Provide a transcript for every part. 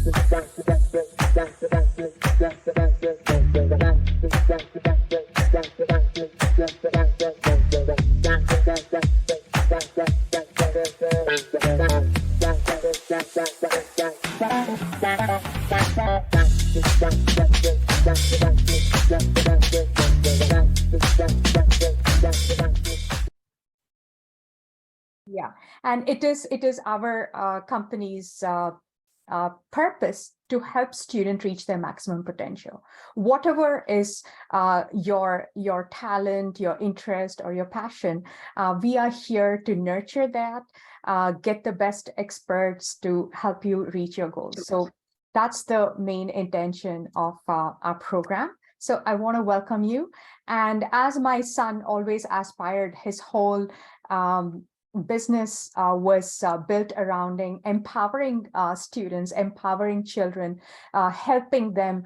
Yeah, and it is our company's purpose to help students reach their maximum potential. Whatever is your talent, your interest, or your passion, we are here to nurture that, get the best experts to help you reach your goals. So that's the main intention of our program. So I want to welcome you. And as my son always aspired, his whole business was built around empowering students, empowering children, helping them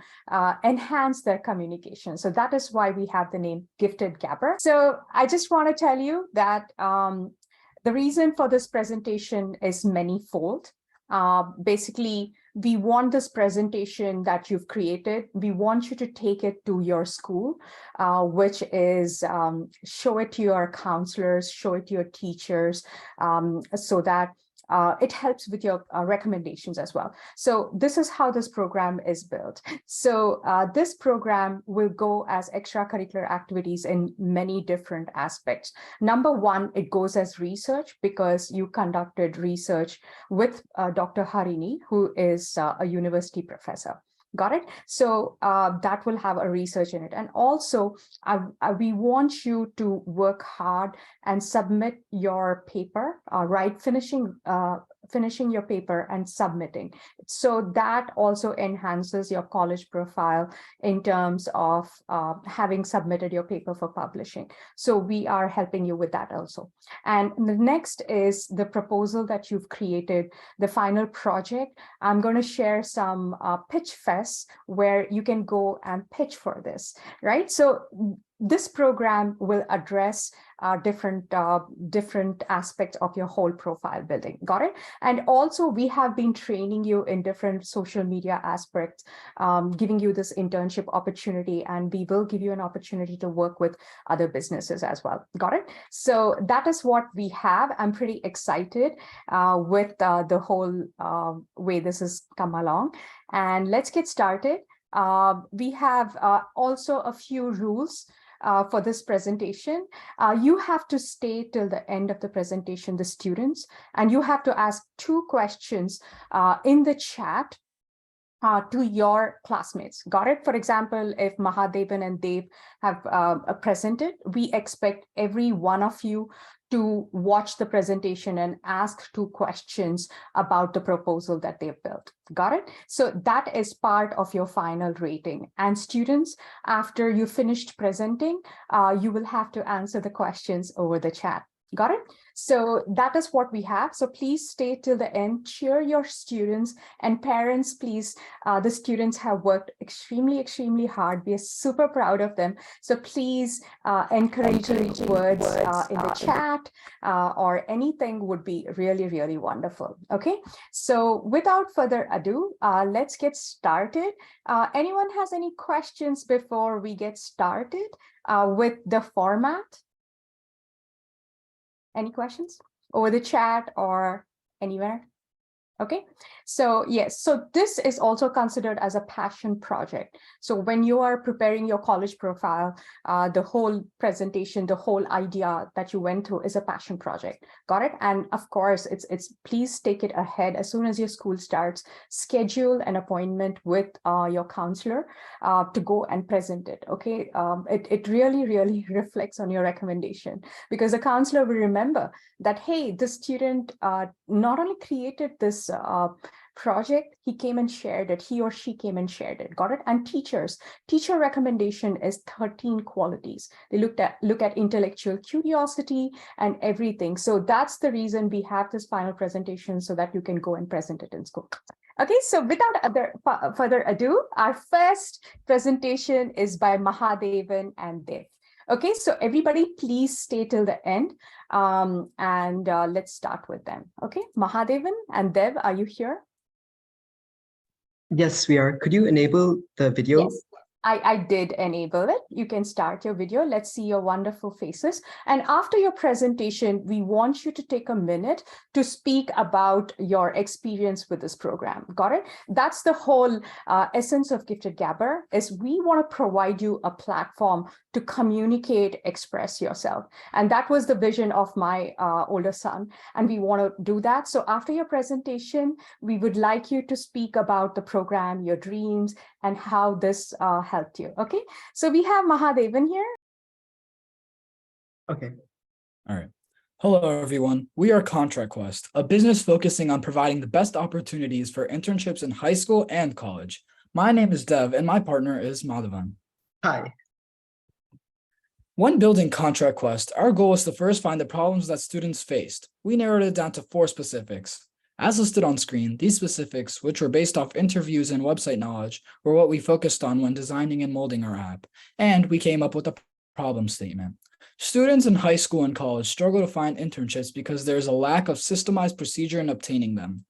enhance their communication. So that is why we have the name Gifted Gabber. So I just want to tell you that the reason for this presentation is manyfold. Basically, we want this presentation that you've created, we want you to take it to your school, which is show it to your counselors, show it to your teachers, so that it helps with your recommendations as well. So this is how this program is built. So this program will go as extracurricular activities in many different aspects. Number one, it goes as research because you conducted research with Dr. Harini, who is a university professor. Got it? So that will have a research in it. And also, we want you to work hard and submit your paper, right? Finishing your paper and submitting. So that also enhances your college profile in terms of having submitted your paper for publishing. So we are helping you with that also. And the next is the proposal that you've created, the final project. I'm going to share some pitch fests where you can go and pitch for this, right? So this program will address different aspects of your whole profile building. Got it? And also, we have been training you in different social media aspects, giving you this internship opportunity, and we will give you an opportunity to work with other businesses as well. Got it? So that is what we have. I'm pretty excited with the whole way this has come along. And let's get started. We have also a few rules for this presentation. You have to stay till the end of the presentation, the students, and you have to ask 2 questions in the chat to your classmates. Got it? For example, if Mahadevan and Dev have presented, we expect every one of you to watch the presentation and ask 2 questions about the proposal that they've built. Got it? So that is part of your final rating. And students, after you finished presenting, you will have to answer the questions over the chat. Got it? So that is what we have. So please stay till the end, cheer your students, and parents, please, the students have worked extremely hard. We are super proud of them. So please encourage words in the chat or anything would be really wonderful. Okay, so without further ado, let's get started. Anyone has any questions before we get started with the format? Any questions over the chat or anywhere? Okay, so yes, so this is also considered as a passion project. So when you are preparing your college profile, the whole presentation, the whole idea that you went through is a passion project. Got it? And of course, it's please take it ahead as soon as your school starts. Schedule an appointment with your counselor to go and present it. Okay, it really reflects on your recommendation, because the counselor will remember that, hey, the student not only created this project, he came and shared it, he or she came and shared it. Got it? And teacher recommendation is 13 qualities. They look at intellectual curiosity and everything. So that's the reason we have this final presentation, so that you can go and present it in school. Okay, so without further ado, our first presentation is by Mahadevan and Dev. Okay, so everybody please stay till the end, and let's start with them. Okay, Mahadevan and Dev, are you here? Yes, we are. Could you enable the video? Yes, I did enable it. You can start your video. Let's see your wonderful faces. And after your presentation, we want you to take a minute to speak about your experience with this program. Got it? That's the whole essence of Gifted Gabber, is we want to provide you a platform to communicate, express yourself. And that was the vision of my older son. And we want to do that. So after your presentation, we would like you to speak about the program, your dreams, and how this helped you. Okay, so we have Mahadevan here. Okay. All right. Hello, everyone. We are Contract Quest, a business focusing on providing the best opportunities for internships in high school and college. My name is Dev, and my partner is Madhavan. Hi. When building Contract Quest, our goal was to first find the problems that students faced. We narrowed it down to 4 specifics. As listed on screen, these specifics, which were based off interviews and website knowledge, were what we focused on when designing and molding our app, and we came up with a problem statement. Students in high school and college struggle to find internships because there is a lack of systemized procedure in obtaining them.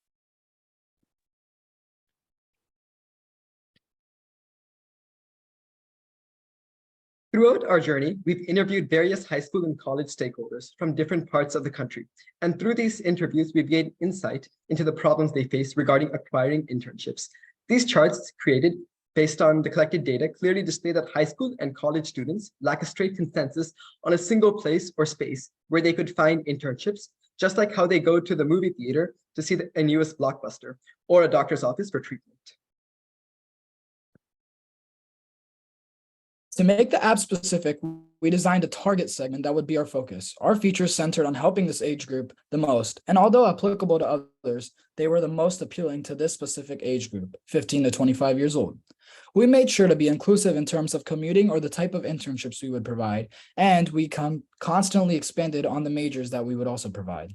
Throughout our journey, we've interviewed various high school and college stakeholders from different parts of the country. And through these interviews, we've gained insight into the problems they face regarding acquiring internships. These charts created based on the collected data clearly display that high school and college students lack a straight consensus on a single place or space where they could find internships, just like how they go to the movie theater to see a newest blockbuster or a doctor's office for treatment. To make the app specific, we designed a target segment that would be our focus. Our features centered on helping this age group the most, and although applicable to others, they were the most appealing to this specific age group, 15 to 25 years old. We made sure to be inclusive in terms of commuting or the type of internships we would provide, and we constantly expanded on the majors that we would also provide.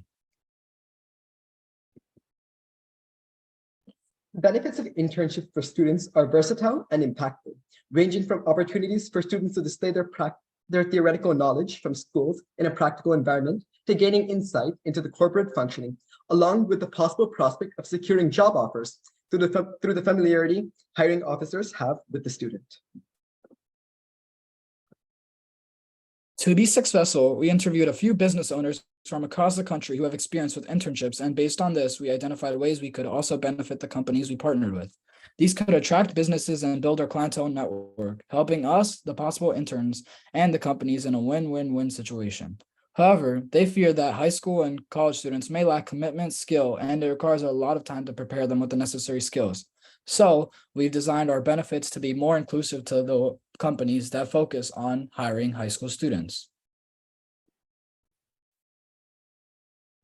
Benefits of internship for students are versatile and impactful, ranging from opportunities for students to display their theoretical knowledge from schools in a practical environment to gaining insight into the corporate functioning, along with the possible prospect of securing job offers through the familiarity hiring officers have with the student. To be successful, we interviewed a few business owners from across the country who have experience with internships, and based on this, we identified ways we could also benefit the companies we partnered with. These could attract businesses and build our clientele network, helping us, the possible interns, and the companies in a win-win-win situation. However, they fear that high school and college students may lack commitment, skill, and it requires a lot of time to prepare them with the necessary skills. So we've designed our benefits to be more inclusive to the companies that focus on hiring high school students.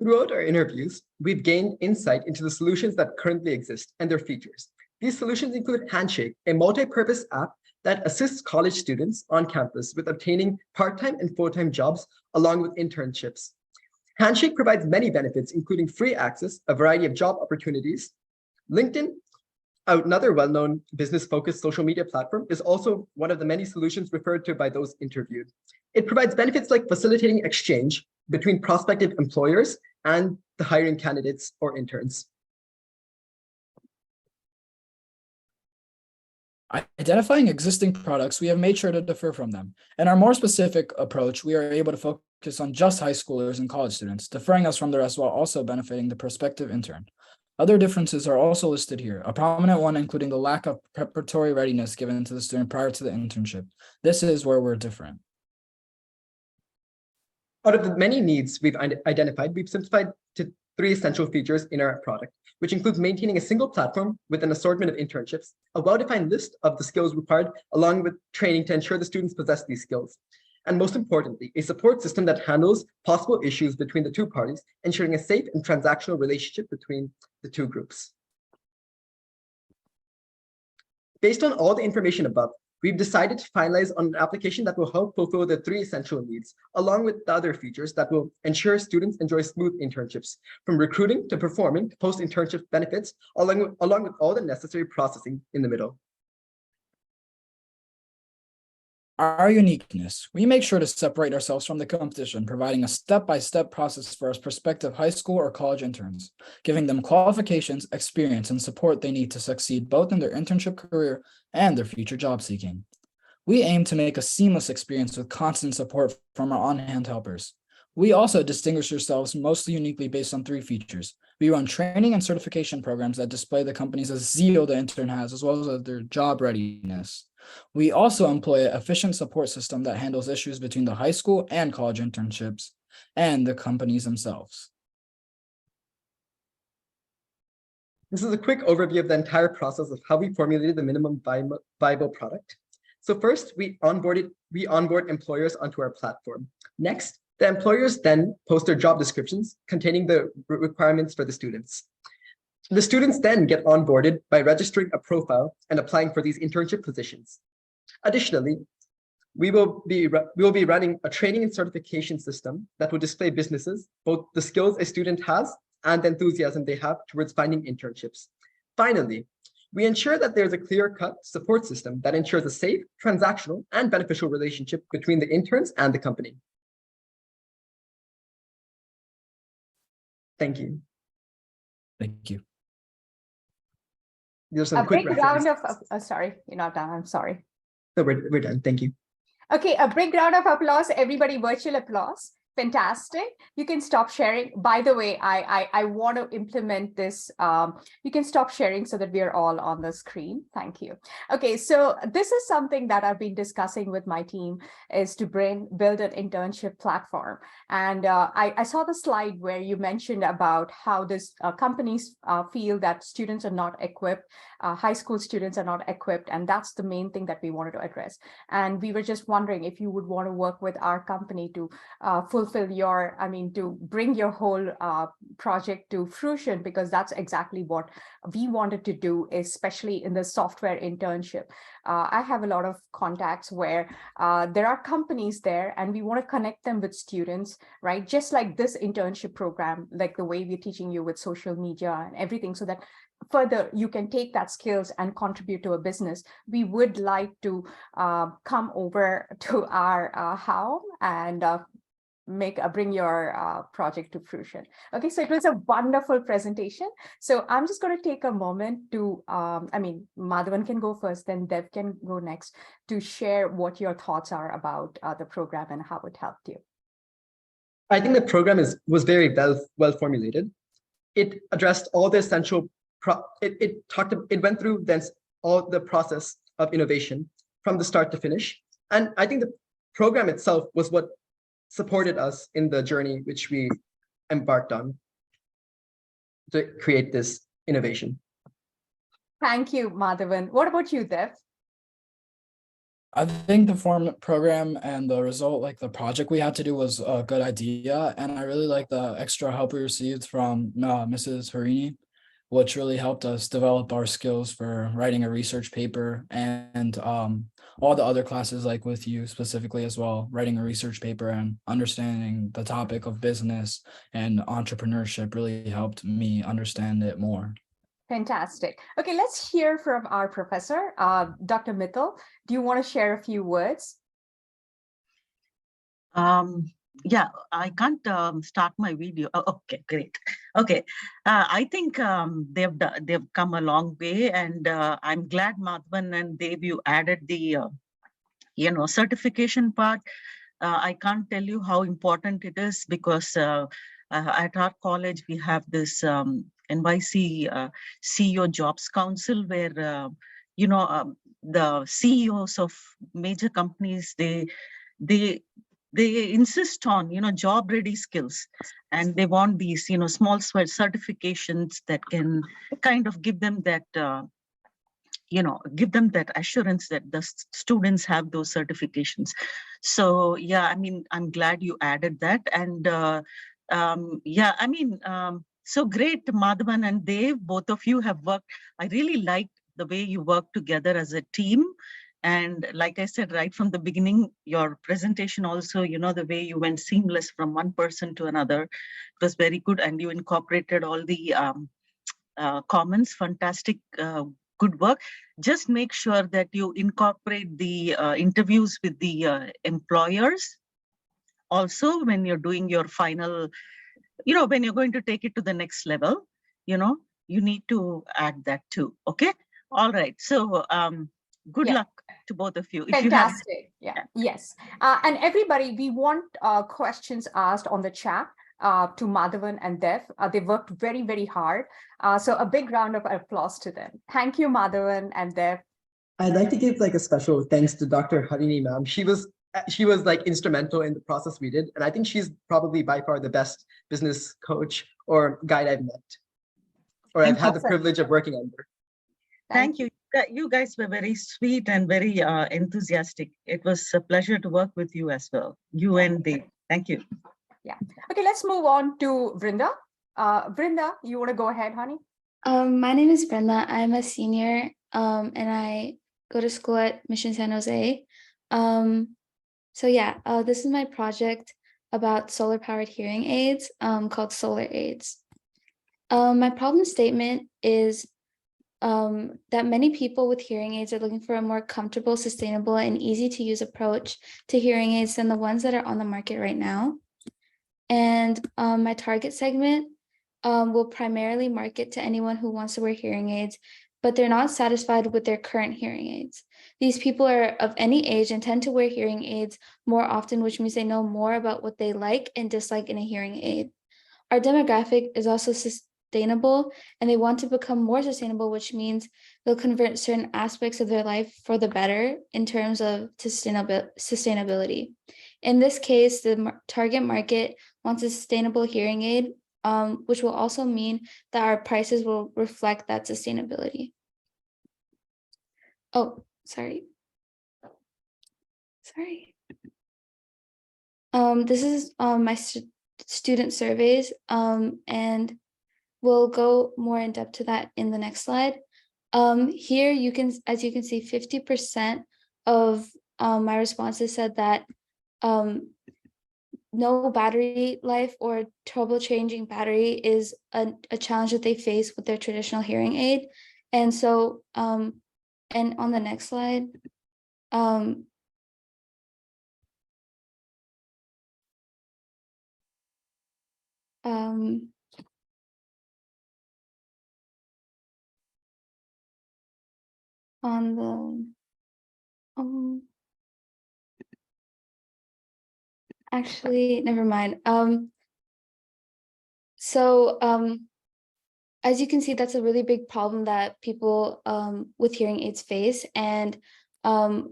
Throughout our interviews, we've gained insight into the solutions that currently exist and their features. These solutions include Handshake, a multi-purpose app that assists college students on campus with obtaining part-time and full-time jobs along with internships. Handshake provides many benefits, including free access, a variety of job opportunities. LinkedIn, another well-known business-focused social media platform, is also one of the many solutions referred to by those interviewed. It provides benefits like facilitating exchange between prospective employers and the hiring candidates or interns. Identifying existing products, we have made sure to differ from them. In our more specific approach, we are able to focus on just high schoolers and college students, differing us from the rest while also benefiting the prospective intern. Other differences are also listed here, a prominent one including the lack of preparatory readiness given to the student prior to the internship. This is where we're different. Out of the many needs we've identified, we've simplified to 3 essential features in our product, which includes maintaining a single platform with an assortment of internships, a well-defined list of the skills required, along with training to ensure the students possess these skills. And most importantly, a support system that handles possible issues between the 2 parties, ensuring a safe and transactional relationship between the 2 groups. Based on all the information above, we've decided to finalize on an application that will help fulfill the 3 essential needs, along with the other features that will ensure students enjoy smooth internships, from recruiting to performing to post-internship benefits, along with all the necessary processing in the middle. Our uniqueness. We make sure to separate ourselves from the competition, providing a step-by-step process for our prospective high school or college interns, giving them qualifications, experience, and support they need to succeed both in their internship career and their future job seeking. We aim to make a seamless experience with constant support from our on-hand helpers. We also distinguish ourselves most uniquely based on 3 features. We run training and certification programs that display the company's zeal the intern has, as well as their job readiness. We also employ an efficient support system that handles issues between the high school and college internships and the companies themselves. This is a quick overview of the entire process of how we formulated the minimum viable product. So first, we onboard employers onto our platform. Next, the employers then post their job descriptions containing the requirements for the students. The students then get onboarded by registering a profile and applying for these internship positions. Additionally, we will be running a training and certification system that will display businesses, both the skills a student has and the enthusiasm they have towards finding internships. Finally, we ensure that there's a clear-cut support system that ensures a safe, transactional, and beneficial relationship between the interns and the company. Thank you. Thank you. There's some A quick big round references. of, sorry, you're not done, I'm sorry. No, we're done. Thank you. Okay, a big round of applause, everybody, virtual applause. Fantastic. You can stop sharing. By the way, I want to implement this. You can stop sharing so that we are all on the screen. Thank you. Okay, so this is something that I've been discussing with my team, is to build an internship platform. And I saw the slide where you mentioned about how this companies feel that students are not equipped, high school students are not equipped, and that's the main thing that we wanted to address. And we were just wondering if you would want to work with our company to to bring your whole project to fruition, because that's exactly what we wanted to do, especially in the software internship. I have a lot of contacts where there are companies there and we want to connect them with students, right? Just like this internship program, like the way we're teaching you with social media and everything, so that further you can take that skills and contribute to a business. We would like to come over to our home and bring your project to fruition. Okay, so it was a wonderful presentation. So I'm just going to take a moment to, Madhavan can go first, then Dev can go next, to share what your thoughts are about the program and how it helped you. I think the program was very well formulated. It addressed all the essential. It went through all the process of innovation from the start to finish, and I think the program itself was what supported us in the journey which we embarked on to create this innovation. Thank you, Madhavan. What about you, Dev? I think the program and the result, like the project we had to do, was a good idea. And I really like the extra help we received from Mrs. Harini, which really helped us develop our skills for writing a research paper, and all the other classes, like with you specifically as well, writing a research paper and understanding the topic of business and entrepreneurship really helped me understand it more. Fantastic. Okay, let's hear from our professor, Dr. Mittal. Do you want to share a few words? Yeah, I can't start my video. Oh, okay, great. Okay, I think they've come a long way, and I'm glad Madhavan and Dev, you added the certification part. I can't tell you how important it is, because at our college we have this NYC CEO Jobs Council, where the CEOs of major companies, they insist on job ready skills, and they want these small certifications that can kind of give them that assurance that the students have those certifications. So yeah, I'm glad you added that. And so great, Madhavan and Dev, both of you have worked. I really liked the way you work together as a team. And like I said, right from the beginning, your presentation also, the way you went seamless from one person to another, it was very good. And you incorporated all the comments, fantastic, good work. Just make sure that you incorporate the interviews with the employers. Also, when you're doing your final, when you're going to take it to the next level, you need to add that too. Okay. All right. So good Yeah. luck to both of you. If you have, Fantastic. Yeah. Yes. And everybody, we want questions asked on the chat to Madhavan and Dev. They worked very, very hard. So a big round of applause to them. Thank you, Madhavan and Dev. I'd like to give like a special thanks to Dr. Harini ma'am. She was like instrumental in the process we did. And I think she's probably by far the best business coach or guide I've met, or I've had the privilege of working under. Thank you. You guys were very sweet and very enthusiastic. It was a pleasure to work with you as well. You and Dave. Thank you. Yeah. Okay, let's move on to Vrinda. Vrinda, you want to go ahead, honey? My name is Brenda. I'm a senior and I go to school at Mission San Jose. So yeah, this is my project about solar powered hearing aids called Solar Aids. My problem statement is that many people with hearing aids are looking for a more comfortable, sustainable, and easy to use approach to hearing aids than the ones that are on the market right now. And my target segment will primarily market to anyone who wants to wear hearing aids, but they're not satisfied with their current hearing aids. These people are of any age and tend to wear hearing aids more often, which means they know more about what they like and dislike in a hearing aid. Our demographic is also sustainable, and they want to become more sustainable, which means they'll convert certain aspects of their life for the better in terms of sustainability. In this case, the target market wants a sustainable hearing aid, which will also mean that our prices will reflect that sustainability. Oh, sorry. This is my student surveys, and we'll go more in depth to that in the next slide. Here you can, as you can see, 50% of my responses said that no battery life or trouble changing battery is a challenge that they face with their traditional hearing aid. And so, and on the next slide, on the actually, never mind. So as you can see, that's a really big problem that people with hearing aids face. And my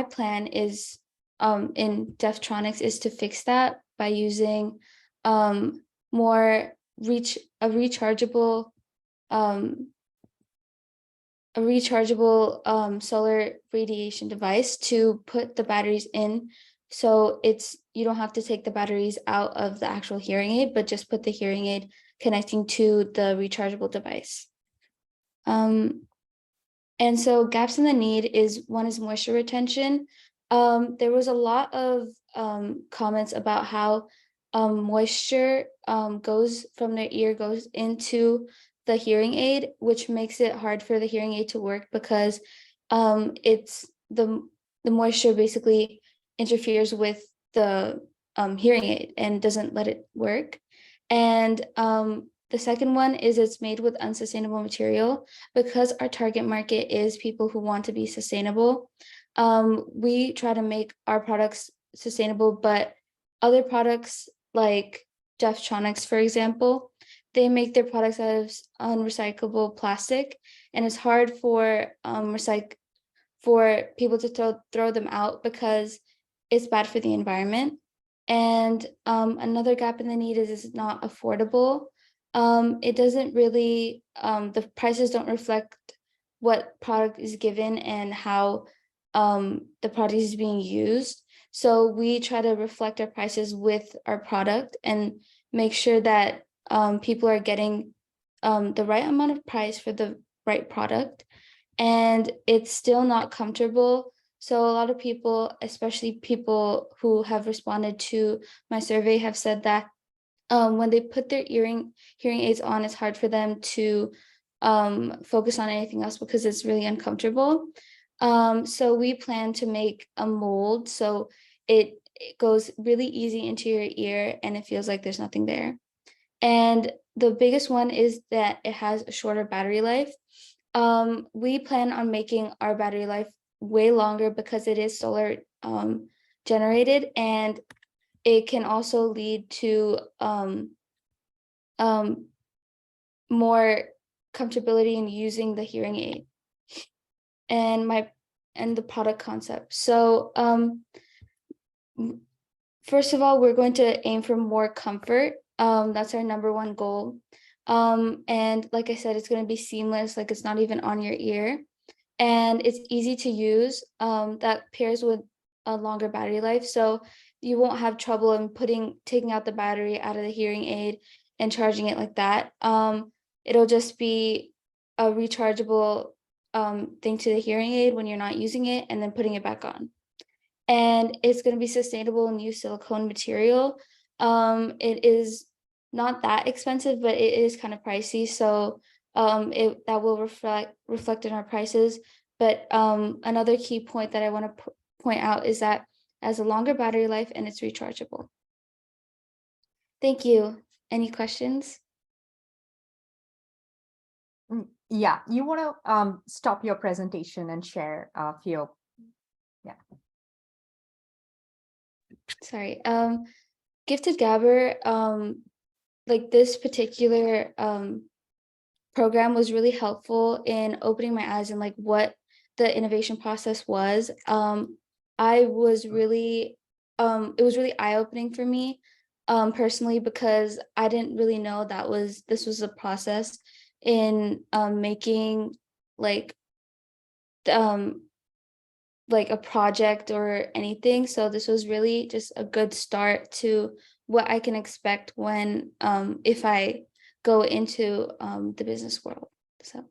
plan is in Deftronics is to fix that by using more rechargeable solar radiation device to put the batteries in. So you don't have to take the batteries out of the actual hearing aid, but just put the hearing aid connecting to the rechargeable device. And so gaps in the need is moisture retention. There was a lot of comments about how moisture goes from their ear, goes into the hearing aid, which makes it hard for the hearing aid to work because it's the moisture basically interferes with the hearing aid and doesn't let it work. And the second one is it's made with unsustainable material. Because our target market is people who want to be sustainable, we try to make our products sustainable, but other products like Deftronics, for example, they make their products out of unrecyclable plastic, and it's hard for people to throw them out because it's bad for the environment. And another gap in the need is it's not affordable. It doesn't really, the prices don't reflect what product is given and how the product is being used. So we try to reflect our prices with our product and make sure that people are getting the right amount of price for the right product. And it's still not comfortable. So a lot of people, especially people who have responded to my survey, have said that when they put their hearing aids on, it's hard for them to focus on anything else because it's really uncomfortable. So we plan to make a mold so it goes really easy into your ear and it feels like there's nothing there. And the biggest one is that it has a shorter battery life. We plan on making our battery life way longer because it is solar generated, and it can also lead to more comfortability in using the hearing aid and the product concept. So first of all, we're going to aim for more comfort. That's our number one goal. And like I said, it's going to be seamless, like it's not even on your ear. And it's easy to use. That pairs with a longer battery life. So you won't have trouble in taking out the battery out of the hearing aid and charging it like that. It'll just be a rechargeable thing to the hearing aid when you're not using it and then putting it back on. And it's going to be sustainable and use silicone material. It is not that expensive, but it is kind of pricey. So that will reflect in our prices. But another key point that I want to point out is that it has a longer battery life and it's rechargeable. Thank you. Any questions? Yeah, you want to stop your presentation and share a few. Yeah. Sorry. Gifted Gabber, like this particular program was really helpful in opening my eyes and like what the innovation process was. I was really, it was really eye-opening for me personally, because I didn't really know this was a process in making like a project or anything. So this was really just a good start to what I can expect when if I go into the business world. So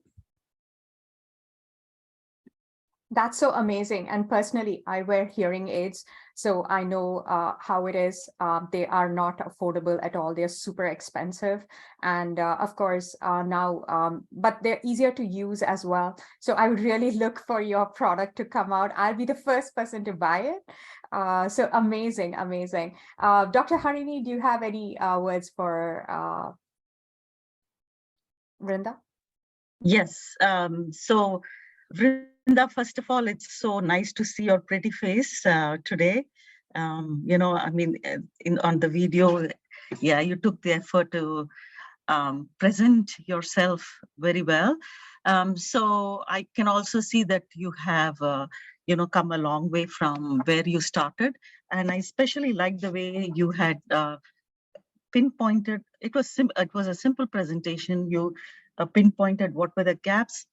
that's so amazing. And personally, I wear hearing aids, so I know how it is. They are not affordable at all. They're super expensive. And of course, now, but they're easier to use as well. So I would really look for your product to come out. I'll be the first person to buy it. So amazing, amazing. Dr. Harini, do you have any words for Vrinda? Yes. So Vrinda, first of all, it's so nice to see your pretty face today. I mean, on the video, yeah, you took the effort to present yourself very well. So I can also see that you have, come a long way from where you started. And I especially like the way you had pinpointed. It was a simple presentation. You pinpointed what were the gaps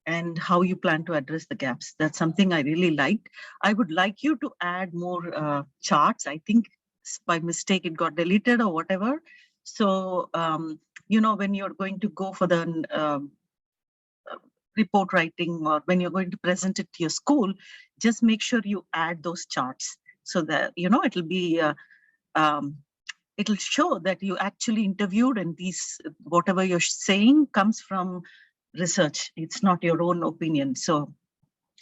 and how you plan to address the gaps. That's something I really liked. I would like you to add more charts. I think by mistake it got deleted or whatever. So, when you're going to go for the report writing, or when you're going to present it to your school, just make sure you add those charts so that, it'll be, it'll show that you actually interviewed, and whatever you're saying comes from research. It's not your own opinion. So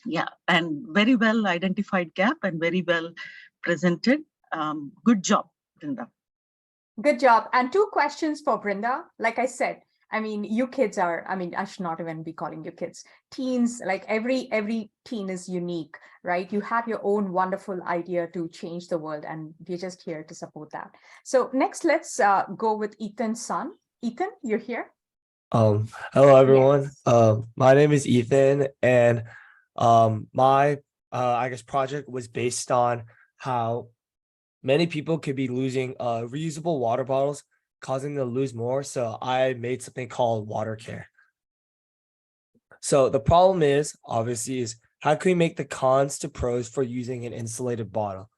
yeah, and very well identified gap and very well presented. Good job, Vrinda. Good job. And 2 questions for Vrinda. Like I said, I mean, you kids are, I mean, I should not even be calling you kids. Teens, like every teen is unique, right? You have your own wonderful idea to change the world, and we're just here to support that. So next, let's go with Ethan's son. Ethan, you're here. Hello everyone. Yes. My name is Ethan, and my I guess project was based on how many people could be losing reusable water bottles, causing them to lose more. So I made something called water care. So the problem is obviously is how can we make the cons to pros for using an insulated bottle?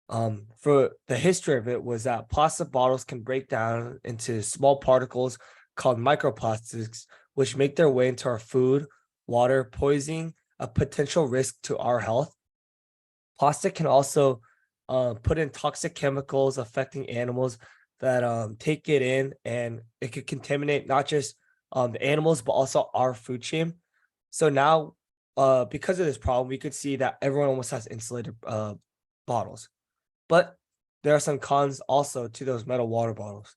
For the history of it was that plastic bottles can break down into small particles called microplastics, which make their way into our food, water, posing a potential risk to our health. Plastic can also put in toxic chemicals affecting animals that take it in, and it could contaminate not just the animals, but also our food chain. So now, because of this problem, we could see that everyone almost has insulated bottles. But there are some cons also to those metal water bottles.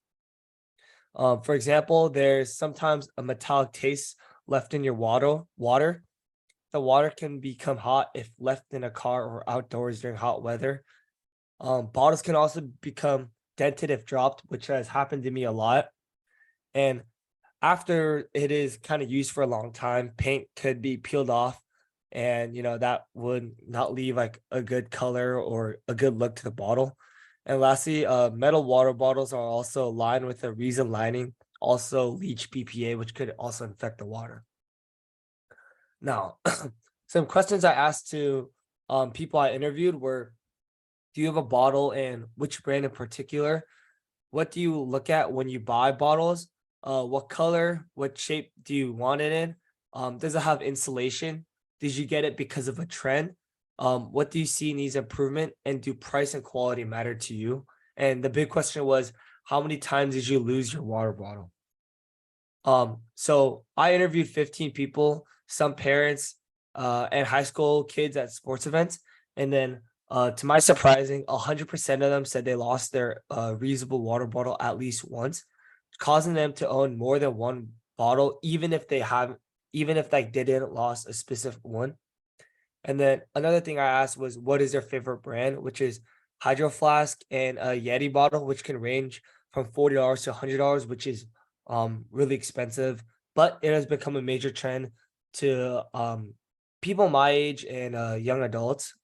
For example, there's sometimes a metallic taste left in your water. The water can become hot if left in a car or outdoors during hot weather. Bottles can also become dented if dropped, which has happened to me a lot. And after it is kind of used for a long time, paint could be peeled off, and that would not leave like a good color or a good look to the bottle. And lastly, metal water bottles are also lined with a resin lining, also leach BPA, which could also infect the water. Now, some questions I asked to people I interviewed were, do you have a bottle and which brand in particular? What do you look at when you buy bottles? What color, what shape do you want it in? Does it have insulation? Did you get it because of a trend? What do you see needs improvement? And do price and quality matter to you? And the big question was, how many times did you lose your water bottle? So I interviewed 15 people, some parents, and high school kids at sports events. And then to my surprising, 100% of them said they lost their reusable water bottle at least once, causing them to own more than one bottle, even if they didn't lost a specific one. And then another thing I asked was, what is their favorite brand, which is Hydro Flask and a Yeti bottle, which can range from $40 to $100, which is really expensive, but it has become a major trend to people my age and young adults.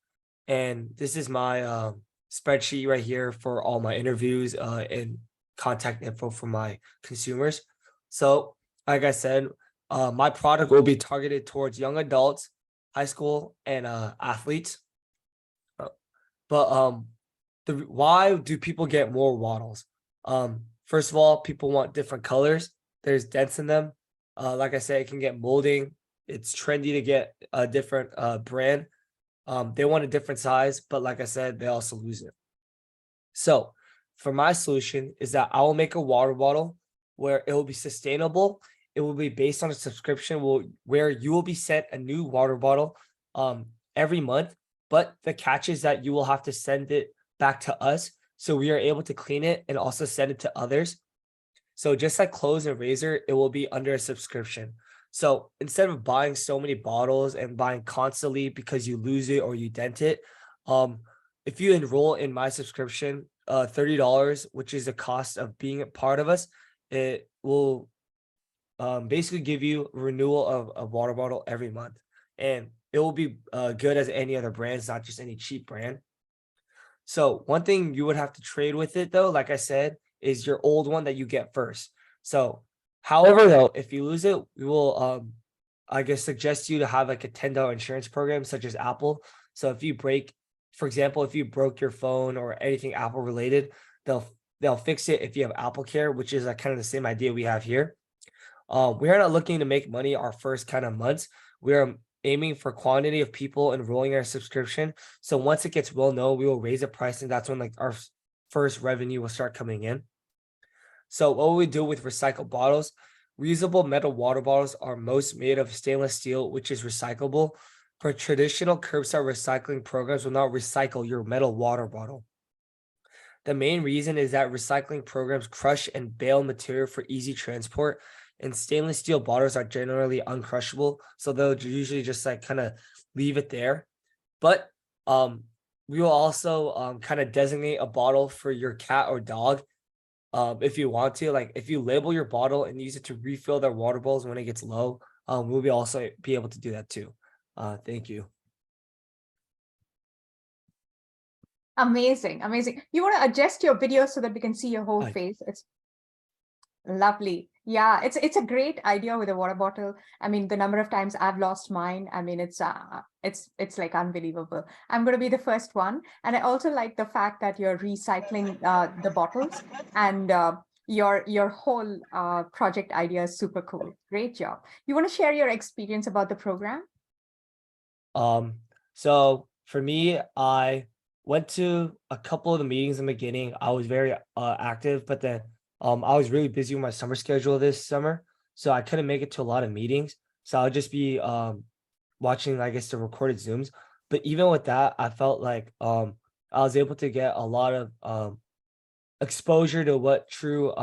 And this is my spreadsheet right here for all my interviews and contact info for my consumers. So like I said, my product will be targeted towards young adults, high school, and athletes. But why do people get more bottles? First of all, people want different colors. There's dents in them. Like I said, it can get molding. It's trendy to get a different brand. They want a different size, but like I said, they also lose it. So for my solution is that I will make a water bottle where it will be sustainable. It will be based on a subscription where you will be sent a new water bottle every month. But the catch is that you will have to send it back to us, so we are able to clean it and also send it to others. So just like clothes and razor, it will be under a subscription. So instead of buying so many bottles and buying constantly because you lose it or you dent it, if you enroll in my subscription, $30, which is the cost of being a part of us, it will basically give you a renewal of a water bottle every month. And it will be good as any other brand. It's not just any cheap brand. So one thing you would have to trade with it, though, like I said, is your old one that you get first. So however, though, if you lose it, we will, I guess, suggest you to have like a $10 insurance program, such as Apple. So if you break, for example, if you broke your phone or anything Apple related, they'll fix it if you have Apple Care, which is like kind of the same idea we have here. We are not looking to make money our first kind of months. We are aiming for quantity of people enrolling in our subscription. So once it gets well known, we will raise the price, and that's when like our first revenue will start coming in. So what we do with recycled bottles, reusable metal water bottles are most made of stainless steel, which is recyclable. For traditional curbside recycling programs will not recycle your metal water bottle. The main reason is that recycling programs crush and bale material for easy transport, and stainless steel bottles are generally uncrushable, so they'll usually just like kind of leave it there. But we will also kind of designate a bottle for your cat or dog if you want to. Like if you label your bottle and use it to refill their water bottles when it gets low, we'll also be able to do that too. Thank you. Amazing, amazing. You want to adjust your video so that we can see your whole face? It's lovely. Yeah, it's a great idea with a water bottle. I mean, the number of times I've lost mine, I mean, it's like unbelievable. I'm going to be the first one. And I also like the fact that you're recycling the bottles, and your whole project idea is super cool. Great job. You want to share your experience about the program? So for me, I went to a couple of the meetings in the beginning. I was very active, but then I was really busy with my summer schedule this summer. so I couldn't make it to a lot of meetings. So I'll just be watching, I guess, the recorded Zooms. But even with that, I felt like I was able to get a lot of exposure to what true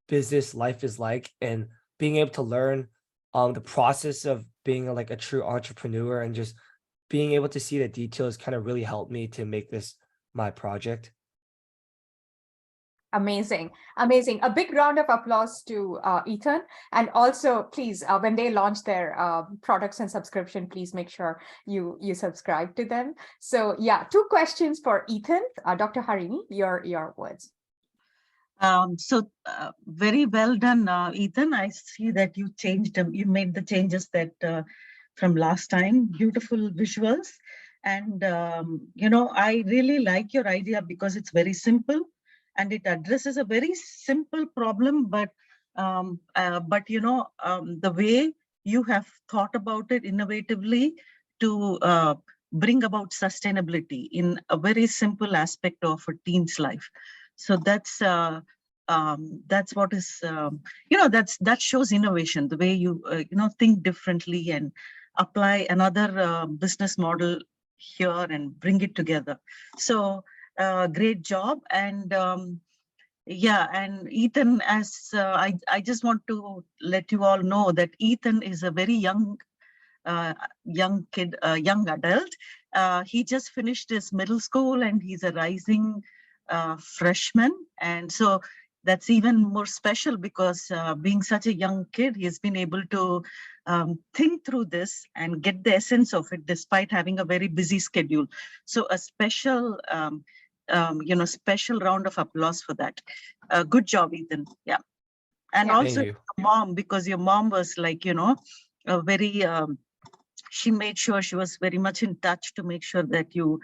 business life is like, and being able to learn the process of being like a true entrepreneur, and just being able to see the details kind of really helped me to make this my project. Amazing, amazing. A big round of applause to Ethan. And also, please, when they launch their products and subscription, please make sure you subscribe to them. So yeah, 2 questions for Ethan. Dr. Harini, your words. Very well done, Ethan. I see that you changed, you made the changes that from last time, beautiful visuals. And, I really like your idea because it's very simple and it addresses a very simple problem, but the way you have thought about it innovatively to bring about sustainability in a very simple aspect of a teen's life. So that's what is, that shows innovation, the way you, think differently and apply another business model here and bring it together. So great job. And yeah, and Ethan, as I just want to let you all know that Ethan is a very young kid, young adult. He just finished his middle school and he's a rising freshman. And so that's even more special because being such a young kid, he's been able to think through this and get the essence of it despite having a very busy schedule. So a special, special round of applause for that. Good job, Ethan. Yeah. And Yeah. also Thank you. your mom, because your mom was like, a very, she made sure she was very much in touch to make sure that you,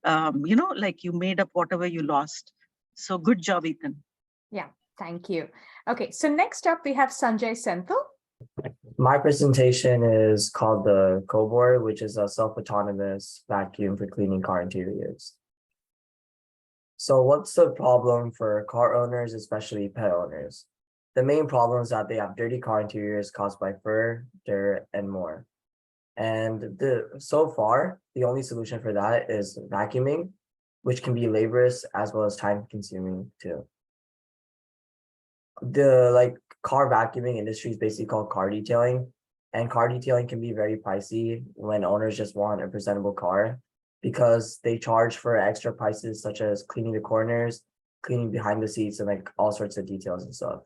you made up whatever you lost. So good job, Ethan. Yeah, thank you. Okay, so next up we have Sanjay Senthil. My presentation is called the Cobor, which is a self-autonomous vacuum for cleaning car interiors. So what's the problem for car owners, especially pet owners? The main problem is that they have dirty car interiors caused by fur, dirt, and more. And so far, the only solution for that is vacuuming, which can be laborious as well as time consuming too. The car vacuuming industry is basically called car detailing, and car detailing can be very pricey when owners just want a presentable car because they charge for extra prices such as cleaning the corners, cleaning behind the seats, and all sorts of details and stuff.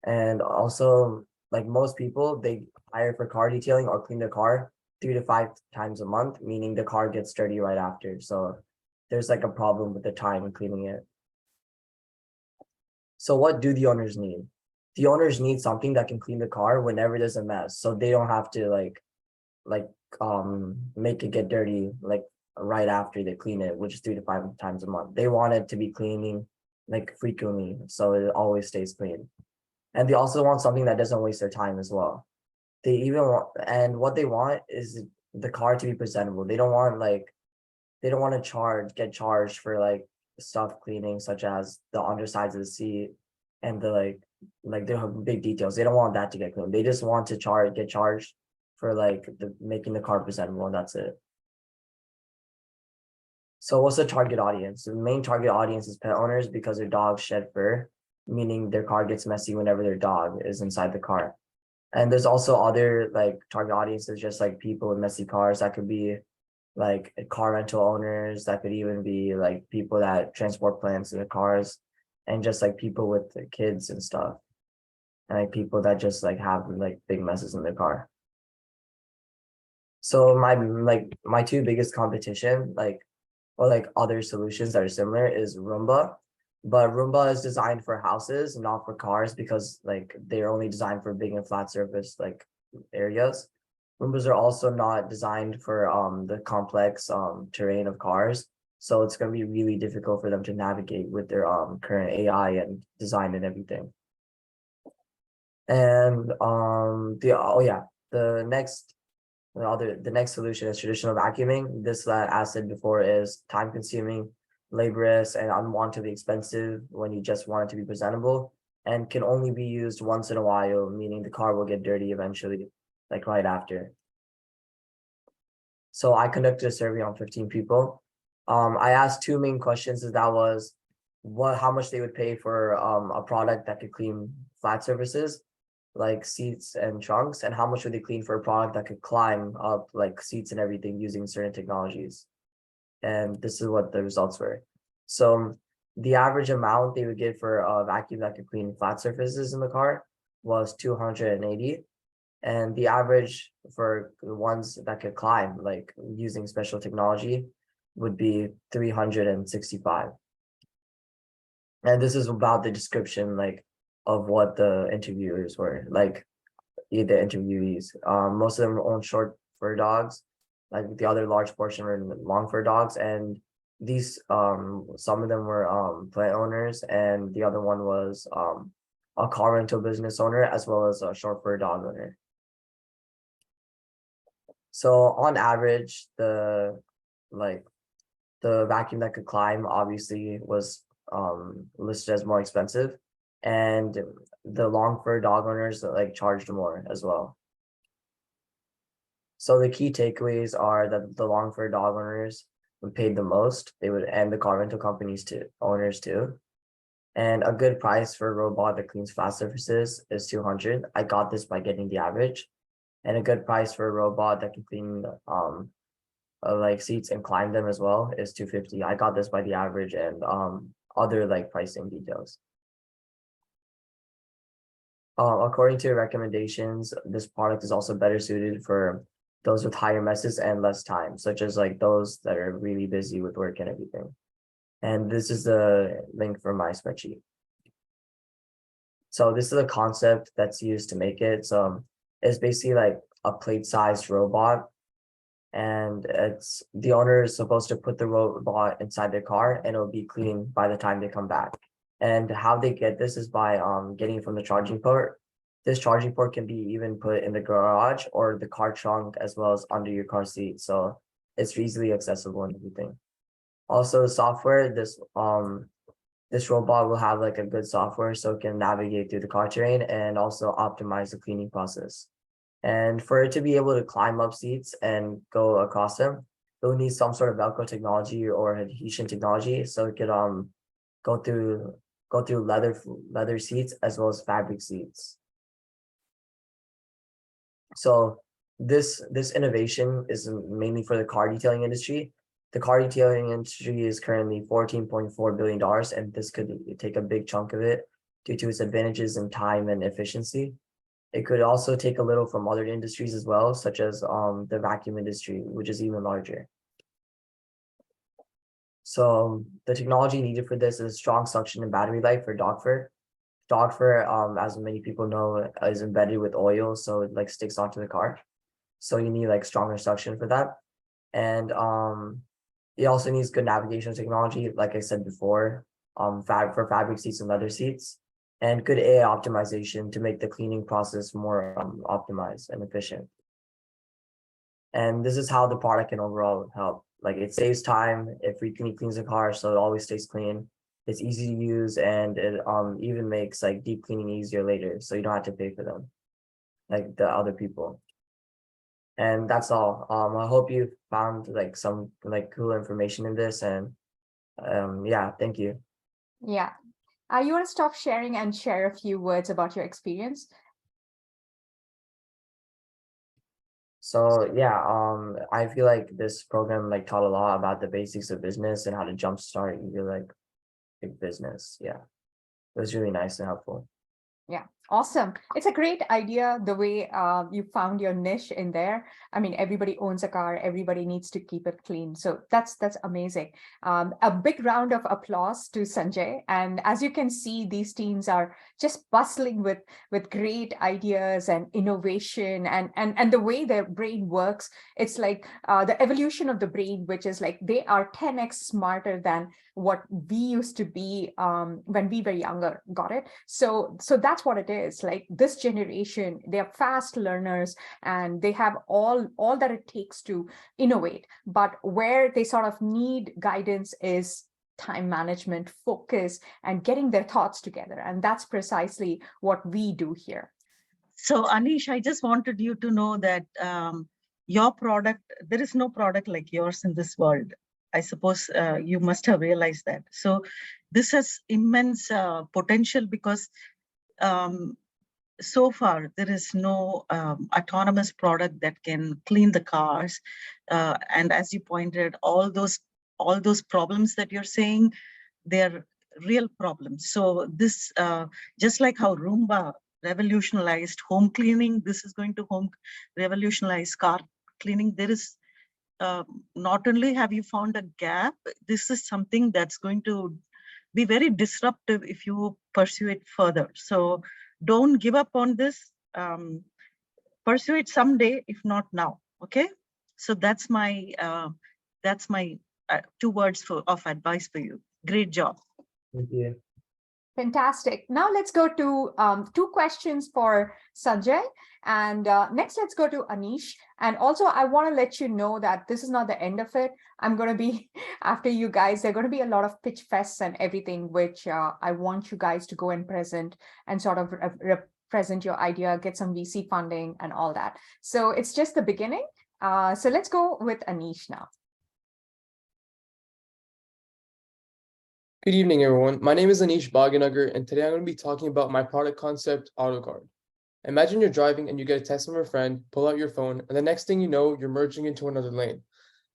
And also, most people, they hire for car detailing or clean their car 3 to 5 times a month, meaning the car gets dirty right after. So there's a problem with the time cleaning it. So what do the owners need? The owners need something that can clean the car whenever there's a mess, so they don't have to make it get dirty right after they clean it, which is 3 to 5 times a month. They want it to be cleaning frequently, so it always stays clean. And they also want something that doesn't waste their time as well. They even want, and what they want is the car to be presentable. They don't want to get charged for stuff cleaning, such as the undersides of the seat and the big details. They don't want that to get cleaned. They just want to get charged for making the car presentable, and that's it. So what's the target audience? The main target audience is pet owners because their dogs shed fur, meaning their car gets messy whenever their dog is inside the car. And there's also other target audiences, just people with messy cars. That could be car rental owners. That could even be people that transport plants in their cars, and just people with kids and stuff, and people that just have big messes in their car. So my 2 biggest competition, or other solutions that are similar, is Roomba. But Roomba is designed for houses, not for cars, because they're only designed for big and flat surface areas. Roombas are also not designed for the complex terrain of cars, so it's going to be really difficult for them to navigate with their current AI and design and everything. And the next solution is traditional vacuuming. This, as I said before, is time consuming, laborious, and unwantedly expensive when you just want it to be presentable. and can only be used once in a while, meaning the car will get dirty eventually, like right after. So I conducted a survey on 15 people. I asked two main questions, that was how much they would pay for a product that could clean flat surfaces like seats and trunks, and how much would they clean for a product that could climb up like seats and everything using certain technologies. And this is what the results were. So the average amount they would get for a vacuum that could clean flat surfaces in the car was 280. And the average for the ones that could climb, like using special technology, would be 365. And this is about the description, like, of what the interviewers were, like, the interviewees. Most of them own short fur dogs, like the other large portion were long fur dogs, and these some of them were plant owners, and the other one was a car rental business owner as well as a short fur dog owner. So on average, the vacuum that could climb obviously was listed as more expensive, and the long fur dog owners like charged more as well. So the key takeaways are that the long fur dog owners would pay the most. They would, and the car rental companies too, owners too. And a good price for a robot that cleans flat surfaces is 200. I got this by getting the average. And a good price for a robot that can clean like seats and climb them as well is 250. I got this by the average and other like pricing details. According to recommendations, this product is also better suited for those with higher messes and less time, such as like those that are really busy with work and everything. And this is the link for my spreadsheet. So this is a concept that's used to make it. So it's basically like a plate-sized robot, and it's the owner is supposed to put the robot inside their car, and it'll be clean by the time they come back. And how they get this is by getting it from the charging port. This charging port can be even put in the garage or the car trunk as well as under your car seat, so it's easily accessible and everything. Also, the software, this robot will have like a good software so it can navigate through the car terrain and also optimize the cleaning process. And for it to be able to climb up seats and go across them, it will need some sort of Velcro technology or adhesion technology, so it could go through leather seats as well as fabric seats. So this innovation is mainly for the car detailing industry. The car detailing industry is currently $14.4 billion, and this could take a big chunk of it due to its advantages in time and efficiency. It could also take a little from other industries as well, such as the vacuum industry, which is even larger. So the technology needed for this is strong suction and battery life for dog fur. Dog fur, as many people know, is embedded with oil, so it like sticks onto the car. So you need like stronger suction for that. And it also needs good navigation technology, like I said before, for fabric seats and leather seats, and good AI optimization to make the cleaning process more optimized and efficient. And this is how the product can overall help. Like it saves time, it frequently cleans the car, so it always stays clean. It's easy to use, and it even makes like deep cleaning easier later, so you don't have to pay for them like the other people. And that's all. I hope you found like some like cool information in this, and yeah, thank you. Yeah. You want to stop sharing and share a few words about your experience? So yeah, I feel like this program like taught a lot about the basics of business and how to jumpstart your like big business. Yeah, it was really nice and helpful. Yeah, awesome. It's a great idea the way you found your niche in there. I mean, everybody owns a car, everybody needs to keep it clean. So that's amazing. A big round of applause to Sanjay. And as you can see, these teams are just bustling with great ideas and innovation and the way their brain works. It's like the evolution of the brain, which is like they are 10x smarter than what we used to be when we were younger. Got it? So that's what it is. Like this generation, they are fast learners and they have all that it takes to innovate. But where they sort of need guidance is time management, focus, and getting their thoughts together. And that's precisely what we do here. So Anish, I just wanted you to know that your product, there is no product like yours in this world. I suppose you must have realized that. So this has immense potential because so far there is no autonomous product that can clean the cars. And as you pointed, all those problems that you're saying, they're real problems. So this, just like how Roomba revolutionized home cleaning, this is going to revolutionize car cleaning. There is not only have you found a gap, this is something that's going to be very disruptive if you pursue it further. So don't give up on this. Pursue it someday, if not now. Okay. So that's my 2 words of advice for you. Great job. Thank you. Fantastic. Now let's go to 2 questions for Sanjay. And next, let's go to Anish. And also, I want to let you know that this is not the end of it. I'm going to be, after you guys, there are going to be a lot of pitch fests and everything, which I want you guys to go and present and sort of represent your idea, get some VC funding and all that. So it's just the beginning. So let's go with Anish now. Good evening, everyone. My name is Anish Bhaganagar, and today I'm going to be talking about my product concept, AutoGuard. Imagine you're driving and you get a text from a friend, pull out your phone, and the next thing you know, you're merging into another lane.